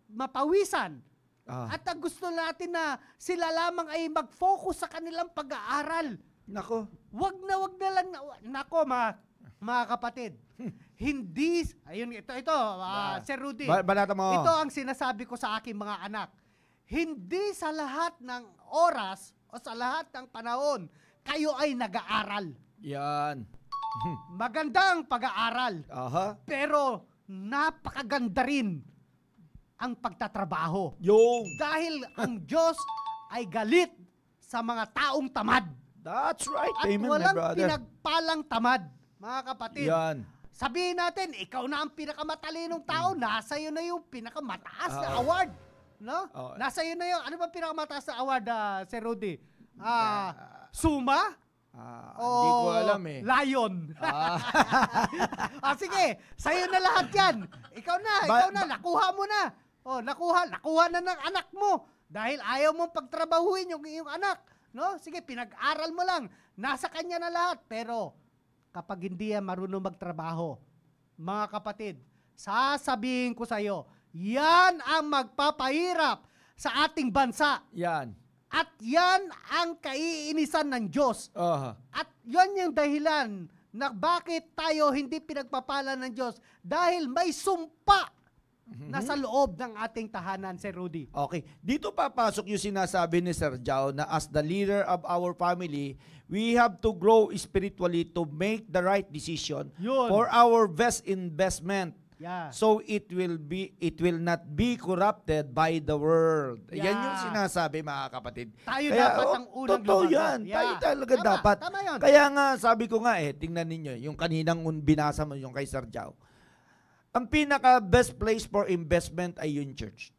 mapawisan. At gusto natin na sila lamang ay mag-focus sa kanilang pag-aaral. Nako. Wag na lang, nako mga kapatid. Hindi, ayun, ito, Sir Rudy. Balata mo. Ito ang sinasabi ko sa aking mga anak. Hindi sa lahat ng oras o sa lahat ng panahon, kayo ay nag-aaral. Yan. Maganda ang pag-aaral. Pero napakaganda rin ang pagtatrabaho. Dahil ang Diyos ay galit sa mga taong tamad. That's right. At Amen, walang my brother. pinagpalang tamad, mga kapatid. Yan. Sabihin natin, ikaw na ang pinakamatalinong tao, nasa iyo na yung pinakamataas na award. No? Nasa iyo na yung, ano ba pinakamataas na award, Sir Rudy? Suma? Hindi ko alam Lion. Sige, sa'yo na lahat yan. Ikaw na, nakuha mo na. Nakuha na ng anak mo. Dahil ayaw mong pagtrabahuin yung anak. No? Sige, pinag-aral mo lang. Nasa kanya na lahat. Pero, kapag hindi yan marunong magtrabaho, mga kapatid, sasabihin ko sa'yo, yan ang magpapahirap sa ating bansa. Yan. At yan ang kaiinisan ng Diyos. At yan yung dahilan na bakit tayo hindi pinagpapala ng Diyos. Dahil may sumpa na sa loob ng ating tahanan, Sir Rudy. Okay. Dito papasok yung sinasabi ni Sir Jao na as the leader of our family, we have to grow spiritually to make the right decision for our best investment. So it will not be corrupted by the world. Yan yung sinasabi, mga kapatid. Tayo dapat ang unang totoo yan. Tayo talaga dapat. Tama yun. Kaya nga, sabi ko nga tingnan ninyo, yung kaninang binasa mo, yung kay Sir Jao. Ang pinaka-best place for investment ay yung church.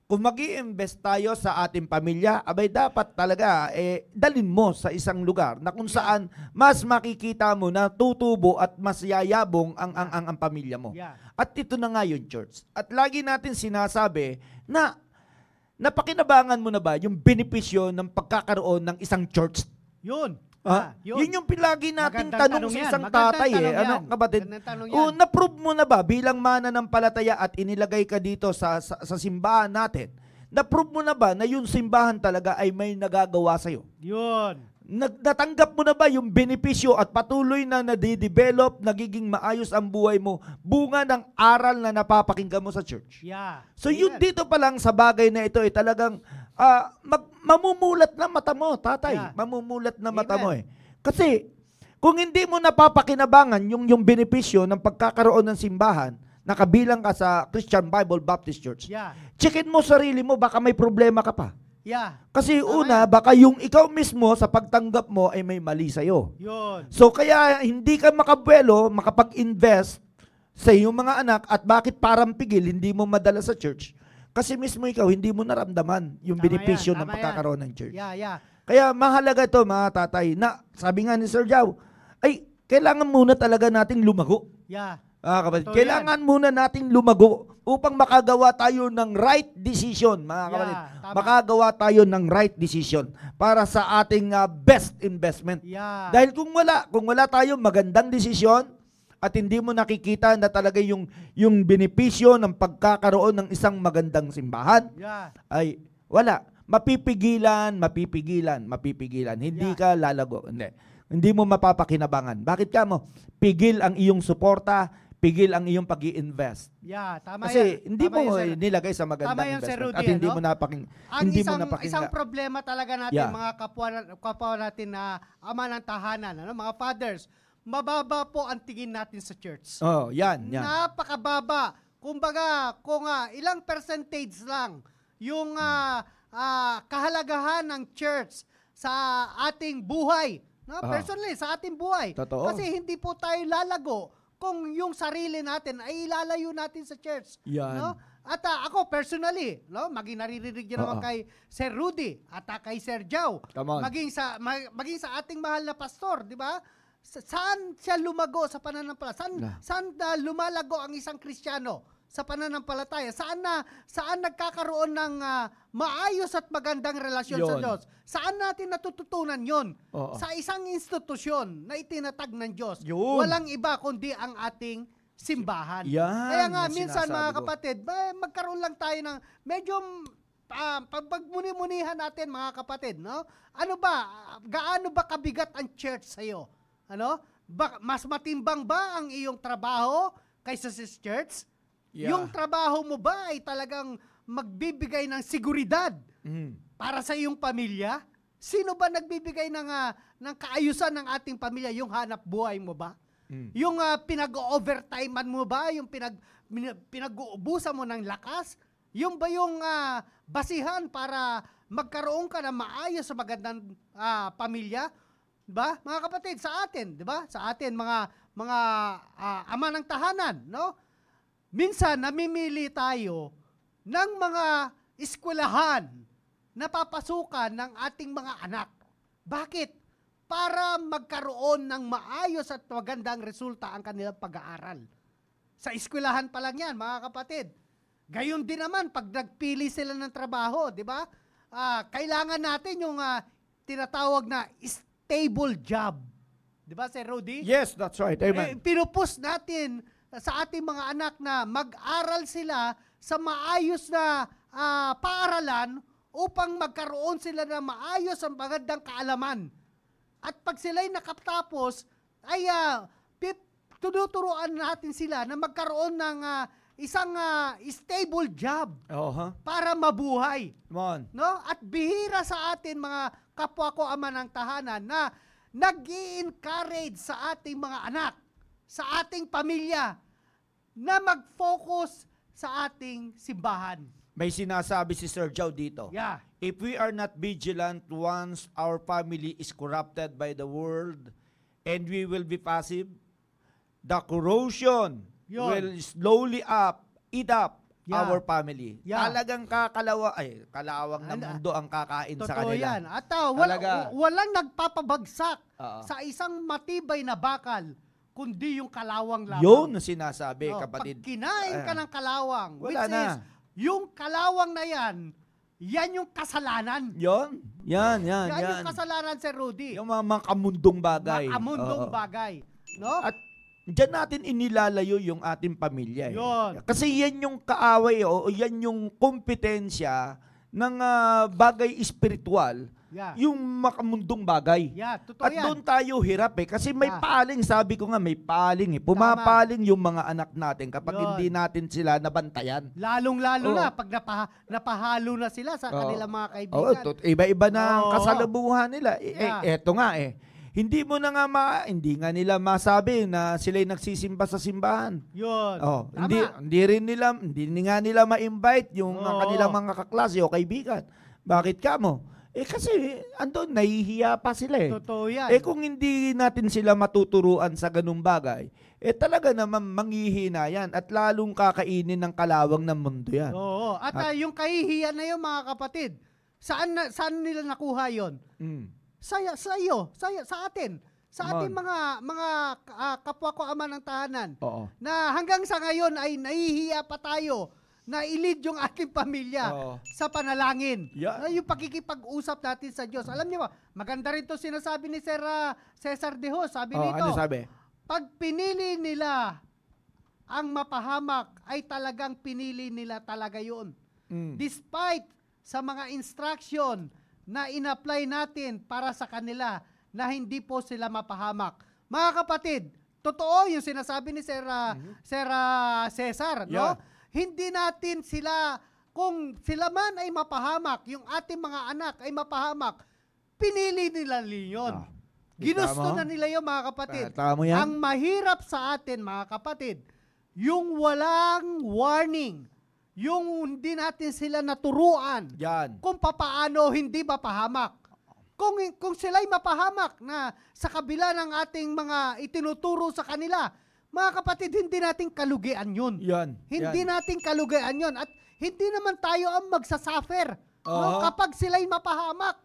Kung mag-i-invest tayo sa ating pamilya, abay dapat talaga dalin mo sa isang lugar na kung saan mas makikita mo na tutubo at mas yayabong ang pamilya mo. At ito na nga yung church. At lagi natin sinasabi na napakinabangan mo na ba yung benepisyo ng pagkakaroon ng isang church? Yun yung pilagi nating tanong sa isang tatay ano, kapatid? Na-prove mo na ba bilang mananampalataya at inilagay ka dito sa simbahan natin? Na-prove mo na ba na yung simbahan talaga ay may nagagawa sa'yo? Yun. Natanggap mo na ba yung benepisyo at patuloy na nade-develop, nagiging maayos ang buhay mo, bunga ng aral na napapakinggan mo sa church? So yun dito pa lang sa bagay na ito ay talagang mamumulat na mata mo, tatay. Mamumulat na mata mo Kasi kung hindi mo napapakinabangan yung benepisyo ng pagkakaroon ng simbahan, nakabilang ka sa Christian Bible Baptist Church, checkin mo sarili mo, baka may problema ka pa. Kasi baka yung ikaw mismo sa pagtanggap mo ay may mali sa'yo. So kaya hindi ka makapag-invest sa iyong mga anak at bakit parang pigil, hindi mo madala sa church. Kasi mismo ikaw, hindi mo naramdaman yung benepisyo ng pagkakaroon ng church. Kaya mahalaga ito, mga tatay, na sabi nga ni Sir Jao, ay kailangan muna talaga nating lumago. Kapatid, kailangan muna nating lumago upang makagawa tayo ng right decision, mga kapatid. Makagawa tayo ng right decision para sa ating best investment. Dahil kung wala tayo magandang desisyon, at hindi mo nakikita na talaga yung benepisyo ng pagkakaroon ng isang magandang simbahan, ay wala. mapipigilan. Hindi ka lalago. Hindi mo mapapakinabangan. Bakit ka mo? Pigil ang iyong suporta, pigil ang iyong pag-i-invest. Yeah, tama Kasi yan. hindi Tama mo yan, nilagay sa magandang tama yan, Sir investment. Rudy, At hindi mo Isang problema talaga natin, Yeah. mga kapwa natin na ama ng tahanan, mga fathers, mababa po ang tingin natin sa church. Oh, yan. Napakababa. Kumbaga, kung ilang percentage lang yung kahalagahan ng church sa ating buhay. No? Personally, sa ating buhay. Totoo. Kasi hindi po tayo lalago kung yung sarili natin ay ilalayo natin sa church. Yan. No? At ako personally, maging naririnig niyo naman kay Sir Rudy at kay Sir Jow, maging sa ating mahal na pastor, di ba? Saan siya lumago sa pananampalataya? Saan lumalago ang isang Kristiyano sa pananampalataya? Saan nagkakaroon ng maayos at magandang relasyon sa Diyos? Saan natin natututunan yon? Sa isang institusyon na itinatag ng Diyos. Walang iba kundi ang ating simbahan. Kaya nga minsan mga kapatid, magkaroon lang tayo ng medyo pagmuni-munihan natin mga kapatid, no? Gaano ba kabigat ang church sa iyo? Mas matimbang ba ang iyong trabaho kaysa sa church? Yung trabaho mo ba ay talagang magbibigay ng seguridad para sa iyong pamilya? Sino ba nagbibigay ng kaayusan ng ating pamilya? Yung hanap buhay mo ba? Yung pinag-overtimean mo ba? Yung pinag-uubusan mo ng lakas? Yung ba yung basihan para magkaroon ka ng maayos sa magandang pamilya? Diba? Mga kapatid, sa atin, diba? Sa atin, mga ama ng tahanan, no? Minsan, namimili tayo ng mga eskwelahan na papasukan ng ating mga anak. Bakit? Para magkaroon ng maayos at magandang resulta ang kanilang pag-aaral. Sa eskwelahan pa lang yan, mga kapatid. Gayon din naman, pag nagpili sila ng trabaho, di ba? Kailangan natin yung tinatawag na stable job. Di ba, Sir Rudy? Yes, that's right. Amen. Pinupus natin sa ating mga anak na mag-aral sila sa maayos na paaralan upang magkaroon sila ng maayos ang magandang kaalaman. At pag sila'y nakatapos, ay tuturuan natin sila na magkaroon ng isang stable job para mabuhay. No? At bihira sa atin mga kapwa ko ama ng tahanan na nag-i-encourage sa ating mga anak, sa ating pamilya, na mag-focus sa ating simbahan. May sinasabi si Sir Jow dito. Yeah. If we are not vigilant once our family is corrupted by the world and we will be passive, the corrosion will slowly eat up our family. Talagang kalawang ng mundo ang kakain sa kanila. Yan. At walang nagpapabagsak sa isang matibay na bakal, kundi yung kalawang lamang. Yun na sinasabi, kapatid. Pag kinain ka ng kalawang, wala na. Yung kalawang na yan yung kasalanan. Yan yung kasalanan, Sir Rudy. Yung mga kamundong bagay. Makamundong bagay. No? At diyan natin inilalayo yung ating pamilya. Yun. Kasi yan yung kaaway o yan yung kompetensya ng bagay espiritual. Yung makamundong bagay. Totoo At yan. doon tayo hirap kasi may paling, sabi ko nga may paling pumapaling yung mga anak natin kapag hindi natin sila nabantayan. Lalong-lalo na pag napahalo na sila sa kanilang mga kaibigan. Iba-iba na ang kasalabuhan nila. Eto nga hindi mo na nga hindi nga nila masabi na sila'y nagsisimba sa simbahan. Yun. Hindi nga nila ma-invite yung kanilang mga kaklase o kaibigan. Bakit ka mo? Kasi andun, nahihiya pa sila Totoo yan. Kung hindi natin sila matuturuan sa ganung bagay, talaga naman manghihina yan at lalong kakainin ng kalawang ng mundo yan. Oo. At yung kahihiyan na yun, mga kapatid, saan nila nakuha yun? Sa atin. Sa ating mga kapwa ko ama ng tahanan. Na hanggang sa ngayon ay nahihiya pa tayo na ilid yung ating pamilya sa panalangin. Yung pakikipag-usap natin sa Diyos. Alam niyo ba, maganda rin to sinasabi ni Sir Cesar de Jos. Sabi nito, ano sabi? Pag pinili nila ang mapahamak, ay talagang pinili nila talaga yun. Despite sa mga instruction na in-apply natin para sa kanila na hindi po sila mapahamak. Mga kapatid, totoo yung sinasabi ni Sir Cesar, no? Yeah. Hindi natin sila, kung sila man ay mapahamak, yung ating mga anak ay mapahamak, pinili nila yun. Ginusto na nila yun, mga kapatid. Ang mahirap sa atin, mga kapatid, yung walang warning, yung hindi natin sila naturuan kung papaano hindi mapahamak. Kung sila'y mapahamak na sa kabila ng ating mga itinuturo sa kanila, mga kapatid, hindi natin kalugian yun. Hindi natin kalugian yun. At hindi naman tayo ang magsasuffer. No? Kapag sila'y mapahamak,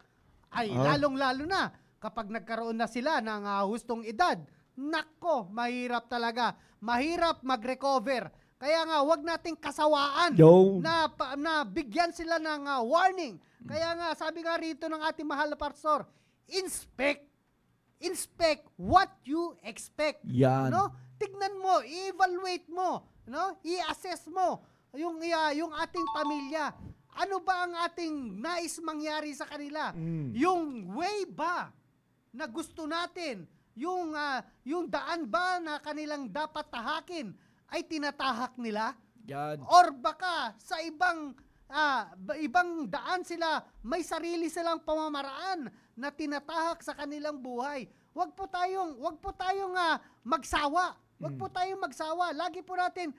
ay lalong-lalo na kapag nagkaroon na sila ng hustong edad, nako, mahirap talaga. Mahirap mag-recover. Kaya nga, wag nating kasawaan na bigyan sila ng warning. Kaya nga, sabi nga rito ng ating mahal na pastor, inspect what you expect. No? Tignan mo, i-evaluate mo, no? I-assess mo yung ating pamilya. Ano ba ang ating nais mangyari sa kanila? Yung way ba na gusto natin, yung daan ba na kanilang dapat tahakin ay tinatahak nila? Or baka sa ibang daan sila, may sarili silang pamamaraan na tinatahak sa kanilang buhay. Wag po tayong magsawa. Wag po tayong magsawa. Lagi po natin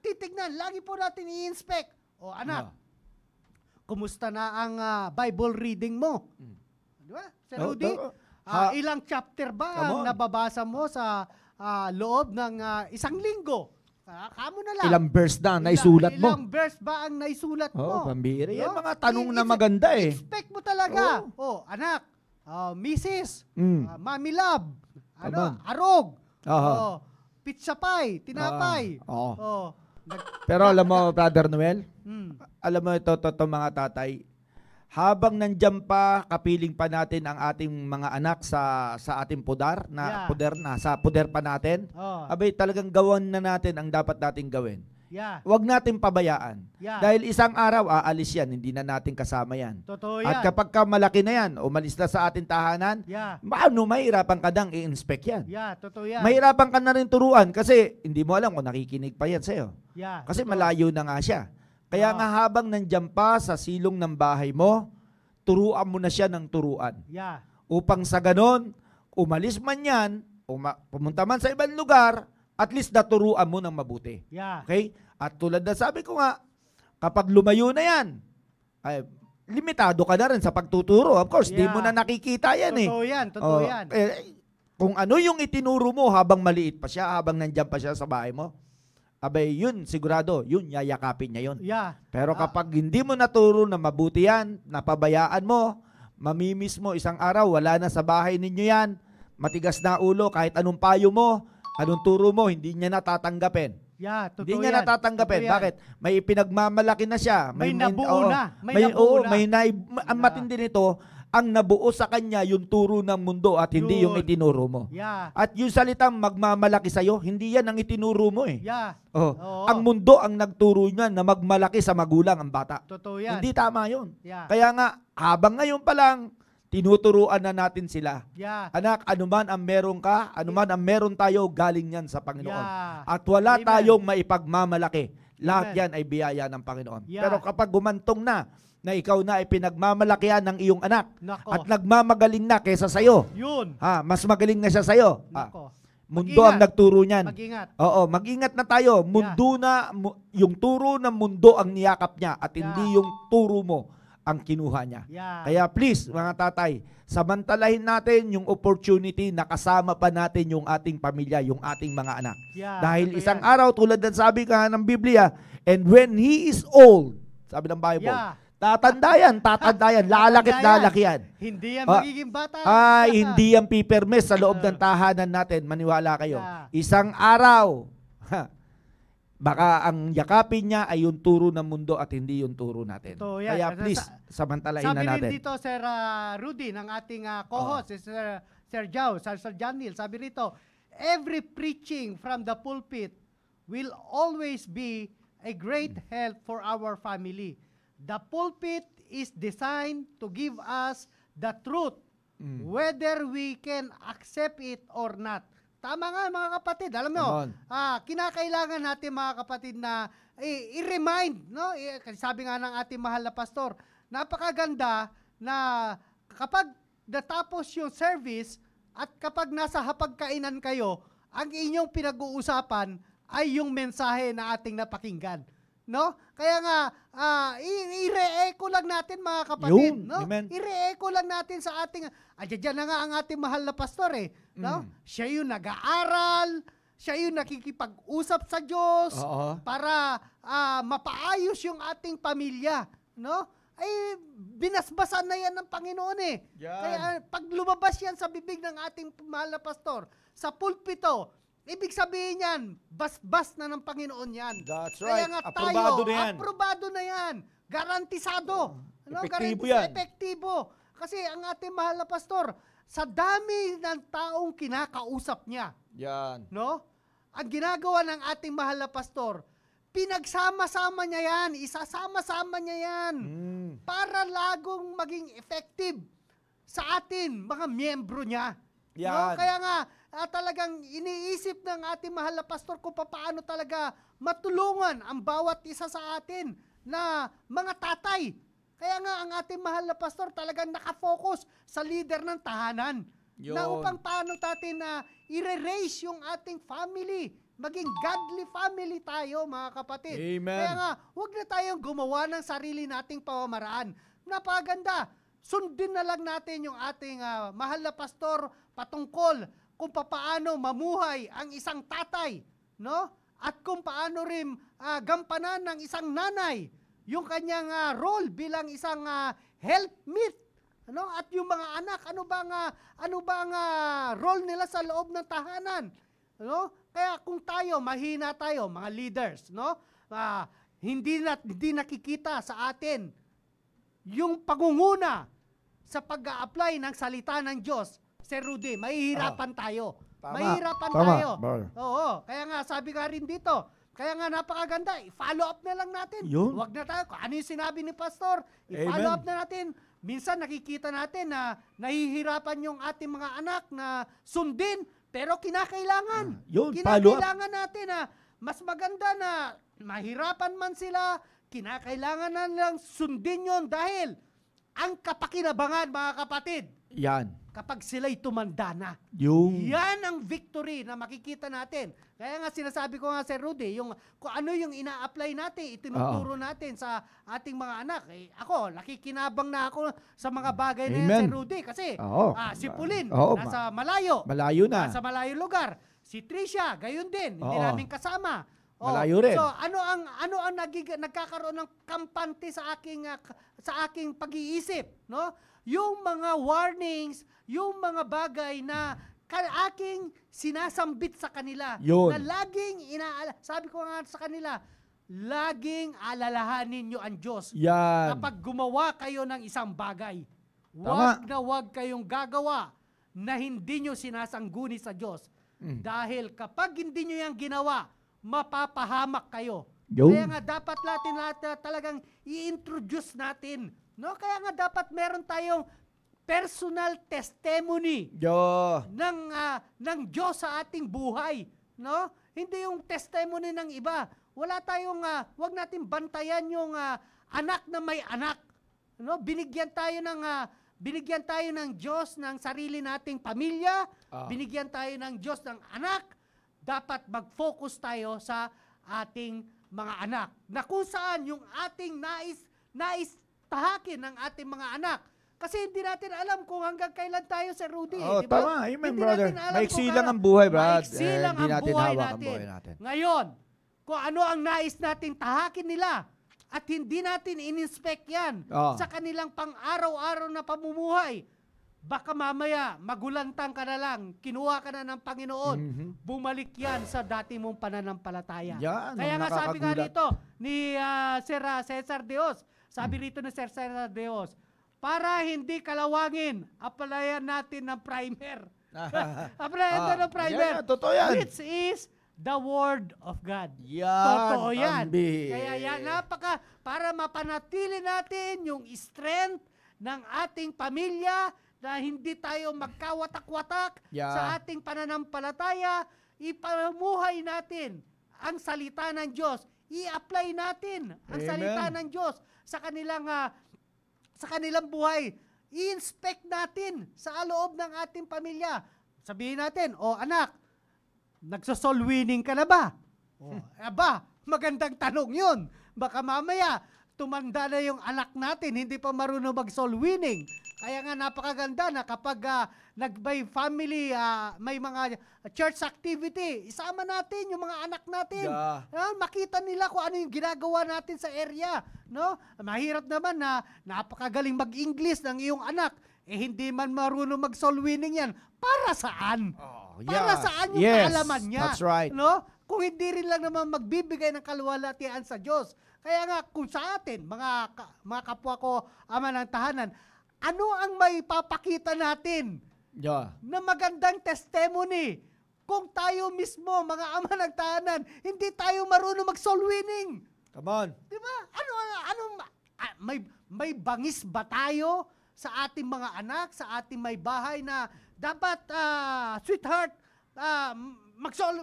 titignan, lagi po natin i-inspect. O anak, kumusta na ang Bible reading mo? Di ba? Sir Rudy, ilang chapter ba ang nababasa mo sa loob ng isang linggo? Kamo na lang. Ilang verse na naisulat mo? Ilang verse ba ang naisulat mo? Pambira. Yan mga tanong na maganda eh. Expect mo talaga. Anak, Mrs., Mami Love, arog, pizza pie, tinapay. Pero alam mo, Brother Noel, alam mo ito, mga tatay, habang nandiyan pa, kapiling pa natin ang ating mga anak sa ating pudar, sa puder pa natin, abay talagang gawan na natin ang dapat nating gawin. Huwag natin pabayaan. Dahil isang araw, aalis yan, hindi na natin kasama yan. Totoo yan. At kapag malaki na yan, umalis na sa ating tahanan, mahirapan ka nang i-inspect yan. Totoo yan. Mahirapan ka na rin turuan kasi hindi mo alam kung nakikinig pa yan sa'yo. Kasi malayo na nga siya. Kaya nga habang nandyan pa sa silong ng bahay mo, turuan mo na siya ng turuan. Upang sa ganon, umalis man yan, pumunta man sa ibang lugar, at least naturuan mo ng mabuti. Okay? At tulad na sabi ko nga, kapag lumayo na yan, ay, limitado ka na rin sa pagtuturo. Of course, di mo na nakikita yan Totoo yan. Kung ano yung itinuro mo habang maliit pa siya, habang nandyan pa siya sa bahay mo, abay, yun, sigurado, yun, yayakapin niya yun. Pero kapag hindi mo naturo na mabuti yan, napabayaan mo, mamimiss mo, isang araw, wala na sa bahay ninyo yan, matigas na ulo, kahit anong payo mo, anong turo mo, hindi niya natatanggapin. Hindi niya natatanggapin. Bakit? May ipinagmamalaki na siya. May nabuo na. Ang matindi nito, ang nabuo sa kanya yung turo ng mundo at hindi yung itinuro mo. At yung salitang magmamalaki sa'yo, hindi yan ang itinuro mo eh. Ang mundo ang nagturo niya na magmalaki sa magulang ang bata. Totoo yan. Hindi tama yun. Kaya nga, habang ngayon pa lang, tinuturuan na natin sila. Anak, anuman ang meron ka, anuman ang meron tayo, galing yan sa Panginoon. At wala tayong maipagmamalaki. Lahat yan ay biyaya ng Panginoon. Pero kapag gumantong na ikaw na ay pinagmamalakihan ng iyong anak at nagmamagaling na kaysa sa'yo, mas magaling na siya sa'yo. Mundo ang nagturo niyan. Mag-ingat na tayo. Mundo na, yung turo ng mundo ang niyakap niya at hindi yung turo mo ang kinuha niya. Kaya please, mga tatay, samantalahin natin yung opportunity na kasama pa natin yung ating pamilya, yung ating mga anak. Dahil isang araw, tulad ng sabi ka ng Biblia, and when he is old, sabi ng Bible, tatanda yan, lalaki yan. Hindi yan magiging bata. Hindi yan pipermes sa loob ng tahanan natin, maniwala kayo. Isang araw, baka ang yakapin niya ay yung turo ng mundo at hindi yung turo natin. Kaya please, samantalahin na natin. Sabi rin dito, Sir Rudy, ng ating co-host, Sir Jao, Sir Janil, sabi rito, every preaching from the pulpit will always be a great help for our family. the pulpit is designed to give us the truth, whether we can accept it or not. Tama nga mga kapatid, alam mo, kinakailangan natin mga kapatid na i-remind, no? Sabi nga ng ating mahal na pastor, napakaganda na kapag natapos yung service at kapag nasa hapagkainan kayo, ang inyong pinag-uusapan ay yung mensahe na ating napakinggan. No? Kaya nga, i-re-echo lang natin mga kapatid. No? I-re-echo lang natin sa ating, dyan na nga ang ating mahal na pastor no? Siya yung nag-aaral, siya yung nakikipag-usap sa Diyos para mapaayos yung ating pamilya. No? Ay, binasbasan na yan ng Panginoon Kaya pag lumabas yan sa bibig ng ating mahal na pastor, sa pulpito, ibig sabihin yan, bas-bas na ng Panginoon yan. That's right. Kaya nga Aprobado tayo, na yan. aprobado na yan. Garantisado. Epektibo yan. Epektibo. Kasi ang ating mahal na pastor, sa dami ng taong kinakausap niya, no? Ang ginagawa ng ating mahal na pastor, pinagsama-sama niya yan, isasama-sama niya yan, para lagong maging effective sa atin, mga miyembro niya. No? Kaya nga, talagang iniisip ng ating mahal na pastor kung paano talaga matulungan ang bawat isa sa atin na mga tatay. Kaya nga ang ating mahal na pastor talagang nakafocus sa leader ng tahanan. Na upang paano natin na i-raise yung ating family. Maging godly family tayo mga kapatid. Amen. Kaya nga, huwag na tayong gumawa ng sarili nating pamamaraan. Napaganda. Sundin na lang natin yung ating mahal na pastor patungkol kung paano mamuhay ang isang tatay, no? At kung paano rin gampanan ng isang nanay yung kanyang role bilang isang helpmeet, no? At yung mga anak, ano bang role nila sa loob ng tahanan, no? Kaya kung tayo mahina tayo, mga leaders, no? Hindi nakikita sa atin yung pangunguna sa pag-a-apply ng salita ng Diyos, Sir Rudy, mahihirapan tayo. Tama. Mahihirapan tayo. Oo. Kaya nga, sabi nga rin dito, kaya nga napakaganda, i-follow up na lang natin. Huwag na tayo, kung ano yung sinabi ni Pastor, i-follow up na natin. Minsan nakikita natin na nahihirapan yung ating mga anak na sundin, pero kinakailangan. Kinakailangan natin na mas maganda na mahirapan man sila, kinakailangan na lang sundin yon dahil ang kapakinabangan, mga kapatid, kapag sila'y tumanda na. Yan ang victory na makikita natin. Kaya nga sinasabi ko nga, Sir Rudy, kung ano yung ina-apply natin, itinuturo natin sa ating mga anak. Ako, nakikinabang na ako sa mga bagay na yan, Sir Rudy. Kasi si Pauline, nasa malayo. Malayo na. Nasa malayo lugar. Si Tricia, gayon din. Hindi namin kasama. Malayo rin. So, ano ang nagkakaroon ng kampante sa aking pag-iisip, no? Yung mga warnings, yung mga bagay na aking sinasambit sa kanila. Na laging sabi ko nga sa kanila, laging alalahanin nyo ang Diyos. Kapag gumawa kayo ng isang bagay, wag kayong gagawa na hindi nyo sinasangguni sa Diyos. Dahil kapag hindi nyo yan ginawa, mapapahamak kayo. Kaya nga dapat natin talagang i-introduce natin. No? Kaya nga dapat meron tayong personal testimony ng Diyos sa ating buhay. No? Hindi yung testimony ng iba. Wala tayong, wag natin bantayan yung anak na may anak. No? Binigyan tayo ng Diyos ng sarili nating pamilya. Binigyan tayo ng Diyos ng anak. Dapat mag-focus tayo sa ating mga anak. Na kung saan yung ating nais tahakin ng ating mga anak. Kasi hindi natin alam kung hanggang kailan tayo, Sir Rudy. Diba? Tama. Amen, brother. Maiksi lang ang buhay, brad. Maiksi lang ang buhay natin. Ngayon, kung ano ang nais nating tahakin nila at hindi natin in-inspect yan sa kanilang pang-araw-araw na pamumuhay, baka mamaya, magulantang ka na lang, kinuha ka na ng Panginoon, bumalik yan sa dati mong pananampalataya. Kaya nga sabi nga rito ni Sir Cesar Dios, sabi rito ni Sir Cesar Dios, para hindi kalawangin, applyan natin ng primer. Applyan natin ng primer. Totoo yan. Which is the Word of God. Yan, Totoo yan. Ambi. Kaya yan, para mapanatili natin yung strength ng ating pamilya, na hindi tayo magkawatak-watak sa ating pananampalataya, ipamuhay natin ang salita ng Diyos. I-apply natin ang salita ng Diyos sa kanilang buhay. I-inspect natin sa loob ng ating pamilya. Sabihin natin, anak, nagso-soul winning ka na ba? Aba, magandang tanong yun. Baka mamaya, tumanda na yung anak natin, hindi pa marunong mag-soul winning. Kaya nga napakaganda na kapag may family, may mga church activity, isama natin yung mga anak natin. Makita nila kung ano yung ginagawa natin sa area. No? Mahirap naman na napakagaling mag-English ng iyong anak. Hindi man marunong mag-soul winning yan. Para saan? Para saan yung kaalaman niya? That's right. No? Kung hindi rin lang naman magbibigay ng kaluwalhatian sa Diyos. Kaya nga, kung sa atin, mga kapwa ko, ama ng tahanan, ano ang may papakita natin na magandang testimony kung tayo mismo, mga ama ng tahanan, hindi tayo marunong mag-soul winning? Come on. Diba? May bangis ba tayo sa ating mga anak, sa ating may bahay na dapat, sweetheart,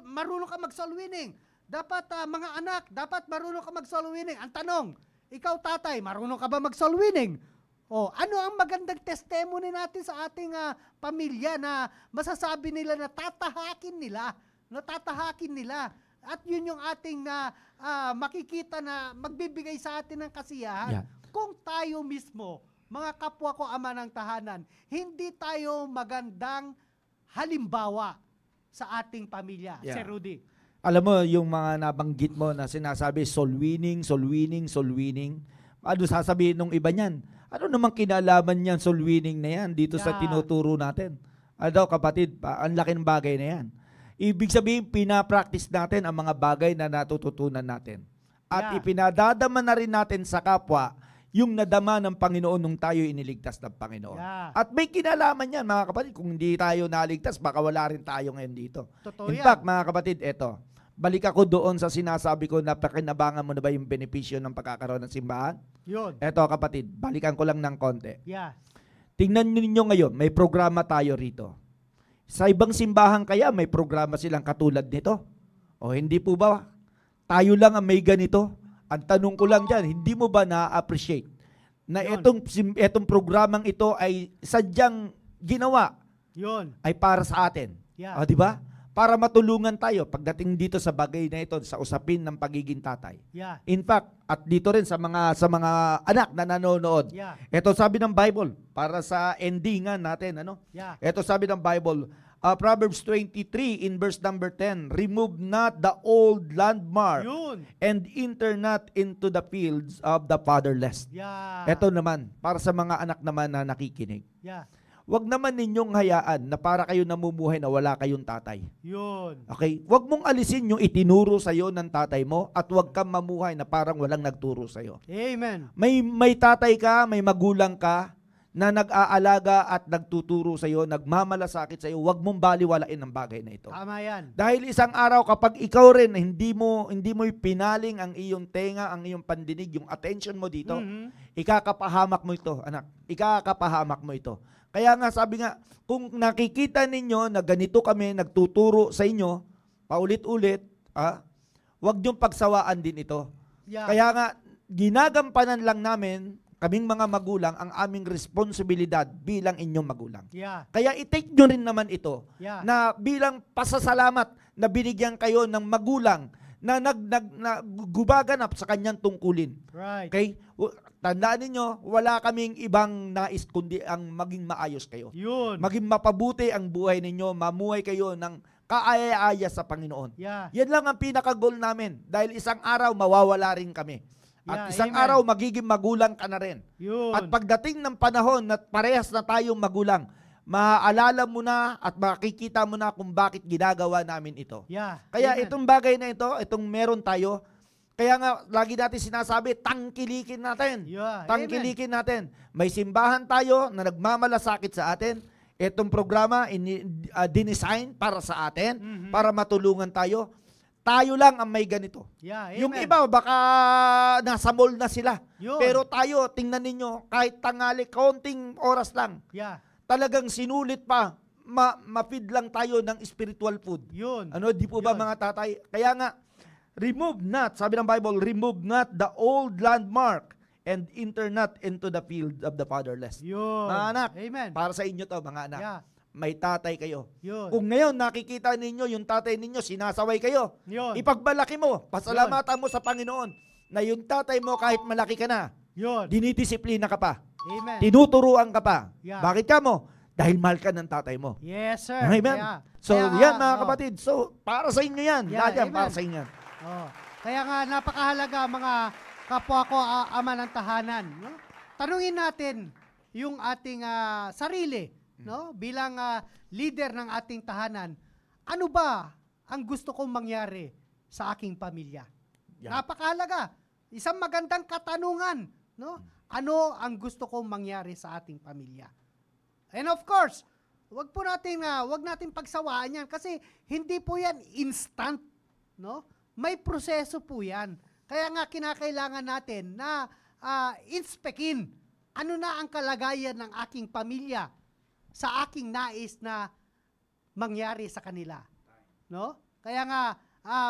marunong ka mag-soul winning. Dapat, mga anak, dapat marunong ka mag-soul winning. Ang tanong, ikaw tatay, marunong ka ba mag-soul winning? Ano ang magandang testimony natin sa ating pamilya na masasabi nila na tatahakin nila. At yun yung ating makikita na magbibigay sa atin ng kasiyahan. Kung tayo mismo, mga kapwa ko ama ng tahanan, hindi tayo magandang halimbawa sa ating pamilya. Sir Rudy. Alam mo, yung mga nabanggit mo na sinasabi, soul winning. Ano sasabihin nung iba niyan? Ano namang kinalaman niyan, soul winning na yan, dito sa tinuturo natin? Ano kapatid, ang laking bagay na yan. Ibig sabihin, pinapractice natin ang mga bagay na natututunan natin. At ipinadadama na rin natin sa kapwa yung nadama ng Panginoon nung tayo iniligtas ng Panginoon. At may kinalaman yan, mga kapatid. Kung hindi tayo naligtas, baka wala rin tayo ngayon dito. In fact, mga kapatid, eto, balik ako doon sa sinasabi ko na pakinabangan mo na ba yung benepisyo ng pagkakaroon ng simbahan? Yun. Eto kapatid, balikan ko lang ng konti. Tingnan ninyo ngayon, may programa tayo rito. Sa ibang simbahan kaya may programa silang katulad nito? O hindi po ba? Tayo lang ang may ganito? Ang tanong ko lang dyan, hindi mo ba na-appreciate na itong programang ito ay sadyang ginawa ay para sa atin? O di ba? Para matulungan tayo pagdating dito sa bagay na ito, sa usapin ng pagiging tatay. In fact, at dito rin sa mga anak na nanonood. Ito sabi ng Bible, para sa endingan natin, Ito sabi ng Bible, Proverbs 23 in verse number 10, remove not the old landmark and enter not into the fields of the fatherless. Ito naman, para sa mga anak naman na nakikinig. Wag naman ninyong hayaan na para kayo namumuhay na wala kayong tatay. Okay? Wag mong alisin yung itinuro sa'yo ng tatay mo at wag kang mamuhay na parang walang nagturo sa'yo. Amen. May tatay ka, may magulang ka na nag-aalaga at nagtuturo sa'yo, nagmamalasakit sa'yo. Wag mong baliwalain ang bagay na ito. Tama yan. Dahil isang araw kapag ikaw rin hindi mo pinaling ang iyong tenga, ang iyong pandinig, yung attention mo dito, ikakapahamak mo ito, anak. Ikakapahamak mo ito. Kaya nga sabi nga, kung nakikita ninyo na ganito kami nagtuturo sa inyo, paulit-ulit, wag niyong pagsawaan din ito. Kaya nga, ginagampanan lang namin, kaming mga magulang, ang aming responsibilidad bilang inyong magulang. Kaya i-take nyo rin naman ito, na bilang pasasalamat na binigyan kayo ng magulang na gumaganap sa kanyang tungkulin. Okay? Tandaan ninyo, wala kaming ibang nais kundi ang maging maayos kayo. Maging mapabuti ang buhay ninyo, mamuhay kayo ng kaaya-aya sa Panginoon. Yan lang ang pinaka-goal namin. Dahil isang araw, mawawala rin kami. At isang araw, magiging magulang ka na rin. At pagdating ng panahon na parehas na tayong magulang, maaalala mo na at makikita mo na kung bakit ginagawa namin ito. Kaya itong bagay na ito, itong meron tayo, kaya nga, lagi natin sinasabi, tangkilikin natin. Tangkilikin natin. May simbahan tayo na nagmamalasakit sa atin. Itong programa, dinesign para sa atin, para matulungan tayo. Tayo lang ang may ganito. Yeah, Yung amen. iba, baka nasa mall na sila. Yun. Pero tayo, tingnan ninyo, kahit tangali, kaunting oras lang, Yeah, talagang sinulit pa, ma-feed lang tayo ng spiritual food. yun. Ano, di po ba Yun. mga tatay? Kaya nga, remove not, sabi ng Bible, remove not the old landmark and enter not into the field of the fatherless. Yun. Mga anak, Amen. para sa inyo to, mga anak. Yeah, May tatay kayo. yun. Kung ngayon nakikita ninyo yung tatay ninyo, sinasaway kayo, Yun. ipagbalaki mo, pasalamatan mo sa Panginoon na yung tatay mo kahit malaki ka na, Yun. dinidisiplina ka pa, Amen. tinuturuan ka pa. Yeah. Bakit ka mo? Dahil mahal ka ng tatay mo. Yes, sir. Amen. So yan mga oh. kapatid, so para sa inyo yan. Yeah, Lahat yan, amen. para sa inyo yan. Oh. Kaya nga napakahalaga mga kapwa ko ama ng tahanan, no? Tanungin natin yung ating sarili, no? Bilang leader ng ating tahanan, ano ba ang gusto kong mangyari sa aking pamilya? Yeah. Napakahalaga. Isang magandang katanungan, no? Ano ang gusto kong mangyari sa ating pamilya? And of course, wag natin pagsawaan yan kasi hindi po yan instant, no? May proseso po yan. Kaya nga kinakailangan natin na inspekin ano na ang kalagayan ng aking pamilya sa aking nais na mangyari sa kanila. No? Kaya nga,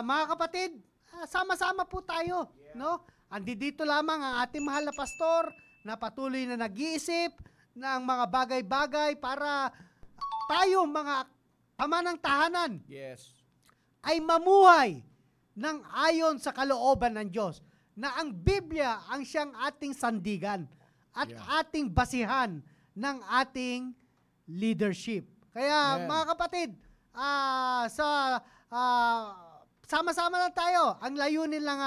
mga kapatid, sama-sama po tayo. No? Andito lamang ang ating mahal na pastor na patuloy na nag-iisip ng mga bagay-bagay para tayo, mga ama ng tahanan, Yes. ay mamuhay ng ayon sa kalooban ng Diyos, na ang Biblia ang siyang ating sandigan at ating basihan ng ating leadership. Kaya mga kapatid, sama-sama lang tayo. Ang layunin lang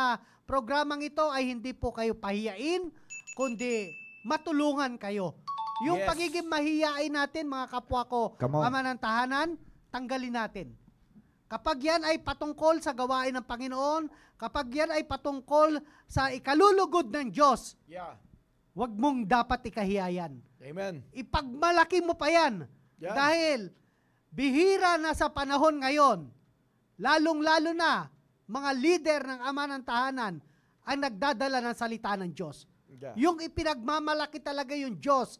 programang ito ay hindi po kayo pahiyain, kundi matulungan kayo. Yung Yes. pagiging mahiyain natin, mga kapwa ko, Come on. ama ng tahanan, tanggalin natin. Kapag yan ay patungkol sa gawain ng Panginoon, kapag yan ay patungkol sa ikalulugod ng Diyos, Yeah. wag mong dapat ikahiyayan. Amen. Ipagmalaki mo pa yan. Yan. Dahil bihira na sa panahon ngayon, lalong-lalo na mga leader ng ama ng tahanan ang nagdadala ng salita ng Diyos. Yeah. Yung ipinagmamalaki talaga yung Diyos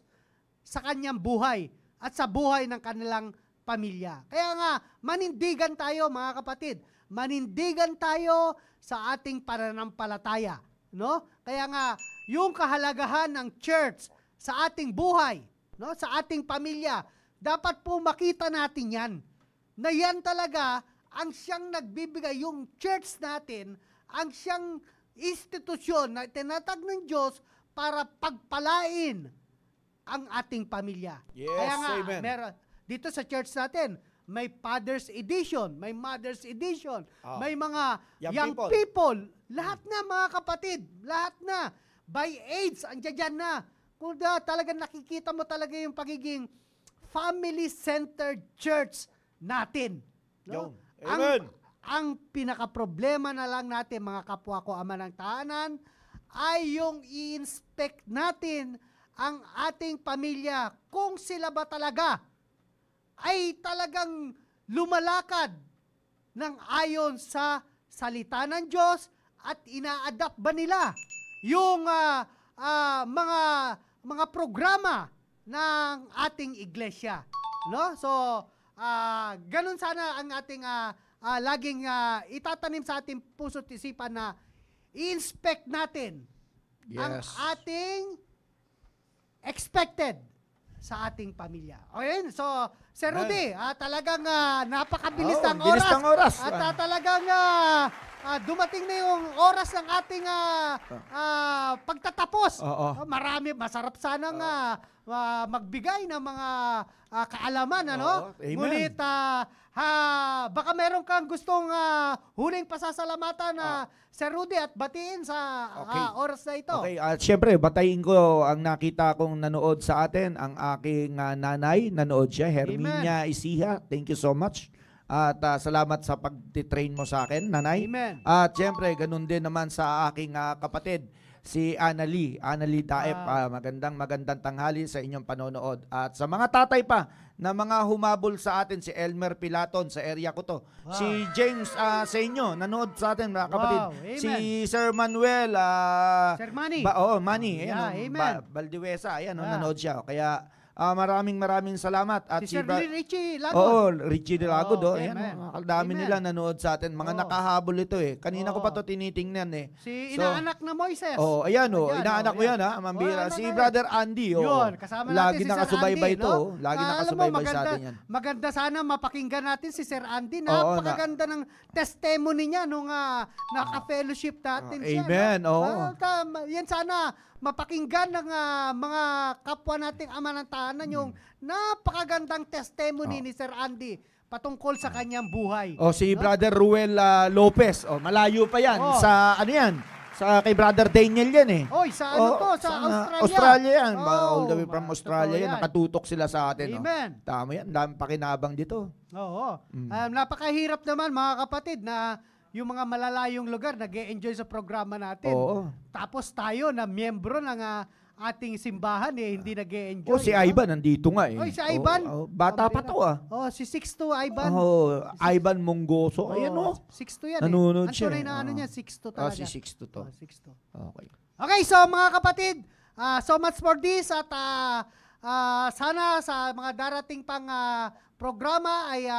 sa kanyang buhay at sa buhay ng kanilang pamilya. Kaya nga, manindigan tayo mga kapatid. Manindigan tayo sa ating pananampalataya. No? Kaya nga, yung kahalagahan ng church sa ating buhay, no? Sa ating pamilya, dapat po makita natin yan. Na yan talaga ang siyang nagbibigay, yung church natin, ang siyang institusyon na tinatag ng Diyos para pagpalain ang ating pamilya. Yes, Kaya nga, amen. dito sa church natin, may Father's Edition, may Mother's Edition, may mga young people. Lahat na mga kapatid, lahat na. By age, andyan dyan na. Kung talagang nakikita mo talaga yung pagiging family-centered church natin. No? Amen. Ang pinaka-problema na lang natin, mga kapwa ko, ama ng tahanan, ay yung i-inspect natin ang ating pamilya kung sila ba talaga ay talagang lumalakad ng ayon sa salita ng Diyos at ina-adapt ba nila yung mga programa ng ating iglesia. No? So, ganun sana ang ating laging itatanim sa ating puso't isipan na i-inspect natin ang ating expected sa ating pamilya. Okay? So, Sir Rudy, talagang napakabilis ng oras. Bilis ng oras. At talagang dumating na yung oras ng ating pagtatapos. Marami, masarap sanang magbigay ng mga kaalaman, ano? Amen. Ngunit, baka meron kang gustong huling pasasalamatan na Sir Rudy at batiin sa oras na ito. Okay, syempre, batayin ko ang nakita kong nanood sa atin, ang aking nanay, nanood siya, Herminia Isiha. Thank you so much. At salamat sa pag-train mo sa akin, nanay. Amen. At syempre, ganun din naman sa aking kapatid, si Annalie Daep. Magandang tanghali sa inyong panonood. At sa mga tatay pa na mga humabol sa atin, si Elmer Pilaton, sa area ko to. Wow. Si James sa inyo, nanood sa atin mga kapatid. Wow, amen. Si Sir Manuel, Sir Manny. Manny. Yeah, Ayan, amen. Baldiwesa, ayan, nanood siya. Kaya maraming salamat. At si Sir Richie Lagod. Oo, Richie Lagod. Ayan, amen. dami nila nanood sa atin. Mga nakahabol ito eh. Kanina ko pa to tinitingnan eh. Si inaanak na Moises. Ayan inaanak ko yan ha, Mambira. Si Brother Andy. Yun, kasama lagi natin si Sir nakasubaybay Andy. to. Lagi nakasubaybay sa atin yan. Maganda sana mapakinggan natin si Sir Andy. Napakaganda ng testimony niya nung naka-fellowship natin siya. Amen. Yan sana mapakinggan ng mga kapwa nating ama ng tahanan yung napakagandang testimony ni Sir Andy patungkol sa kanyang buhay. Si Brother Ruel Lopez. Malayo pa yan. Sa ano yan? Sa kay Brother Daniel yan eh. Sa ano to? Sa Australia. Australia yan. All the way from Australia yan. Nakatutok sila sa atin. Amen. Tama yan. Dami pakinabang dito. Napakahirap naman mga kapatid na yung mga malalayong lugar nag-e-enjoy sa programa natin. Tapos tayo na miyembro ng ating simbahan hindi nag-e-enjoy. Si Ivan nandito nga eh. Si Ivan. Bata pa to si 6'2" Ivan. Ivan Monggoso. Ayan 6'2" yan nanonood siya. Ang tunay na niya, 6'2" talaga. Si 6'2" to. 6'2". Okay, so mga kapatid, so much for this at sana sa mga darating pang programa ay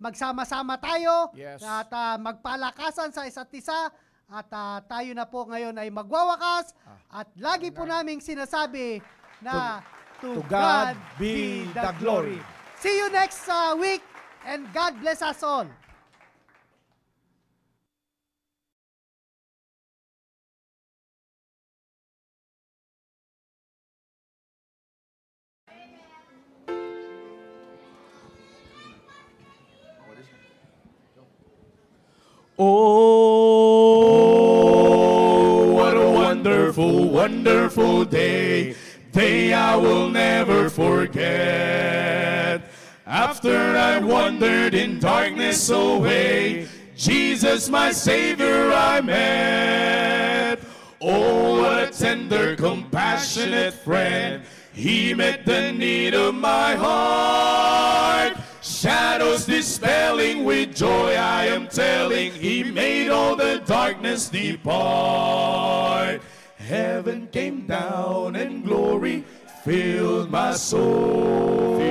magsama-sama tayo at magpalakasan sa isa't isa at tayo na po ngayon ay magwawakas at lagi po naming sinasabi na to God be the glory. See you next week and God bless us all. Oh, what a wonderful, wonderful day I will never forget. After I wandered in darkness away, Jesus, my Savior, I met. Oh, what a tender, compassionate friend. He met the need of my heart. Shadows dispelling with joy, I am telling, He made all the darkness depart. Heaven came down and glory filled my soul,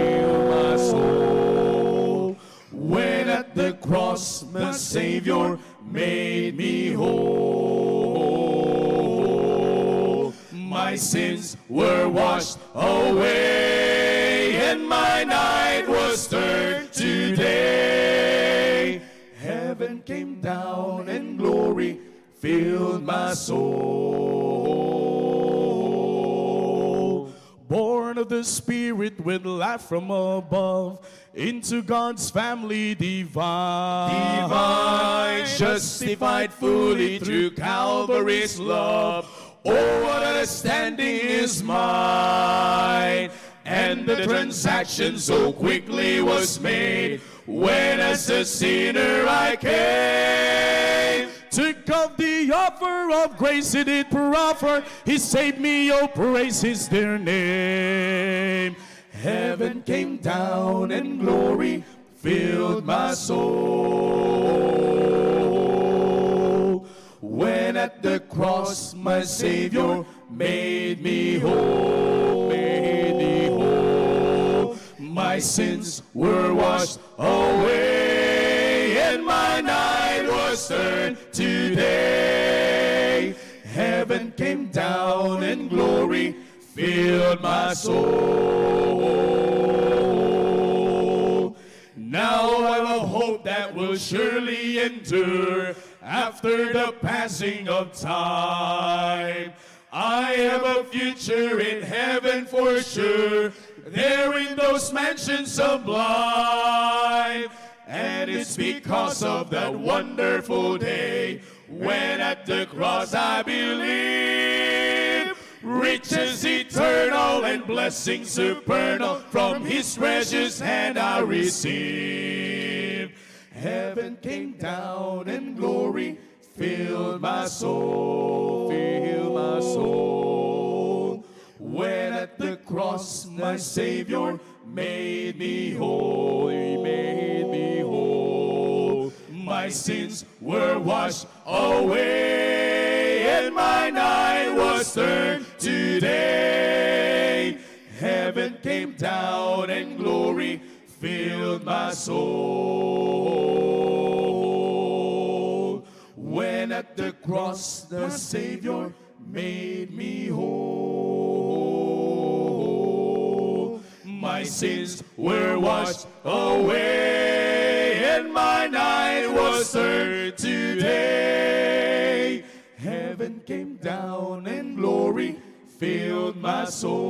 when at the cross my Savior made me whole. My sins were washed away and my night was turned to day. Heaven came down and glory filled my soul. Born of the Spirit with life from above, into God's family divine, justified fully through Calvary's love. Oh, what a standing is mine, and the transaction so quickly was made, when as a sinner I came. Took up the offer of grace He did proffer, He saved me, oh praise His dear name. Heaven came down and glory filled my soul, when at the cross my Savior made me whole, My sins were washed away and my night was turned to day. Heaven came down and glory filled my soul. Now I have a hope that will surely endure after the passing of time. I have a future in heaven for sure, there in those mansions sublime. And it's because of that wonderful day, when at the cross I believe, riches eternal and blessings supernal from His precious hand I receive. Heaven came down and glory filled my soul, when at the cross my Savior made me whole. He made me whole. My sins were washed away, and my night was turned to day. Heaven came down and glory filled my soul. When at the cross the Savior made me whole. My sins were washed away, and my night was turned to day. Heaven came down and glory filled my soul.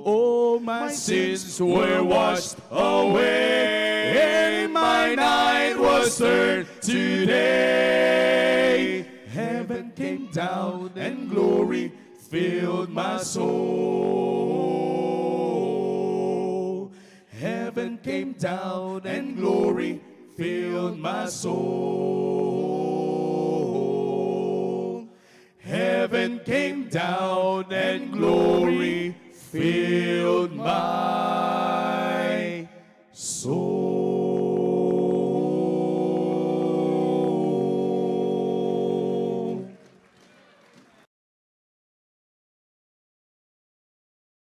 Oh, my sins were washed away, and my night was turned to day. Heaven came down and glory filled my soul. Heaven came down and glory filled my soul. Heaven came down and glory filled my soul.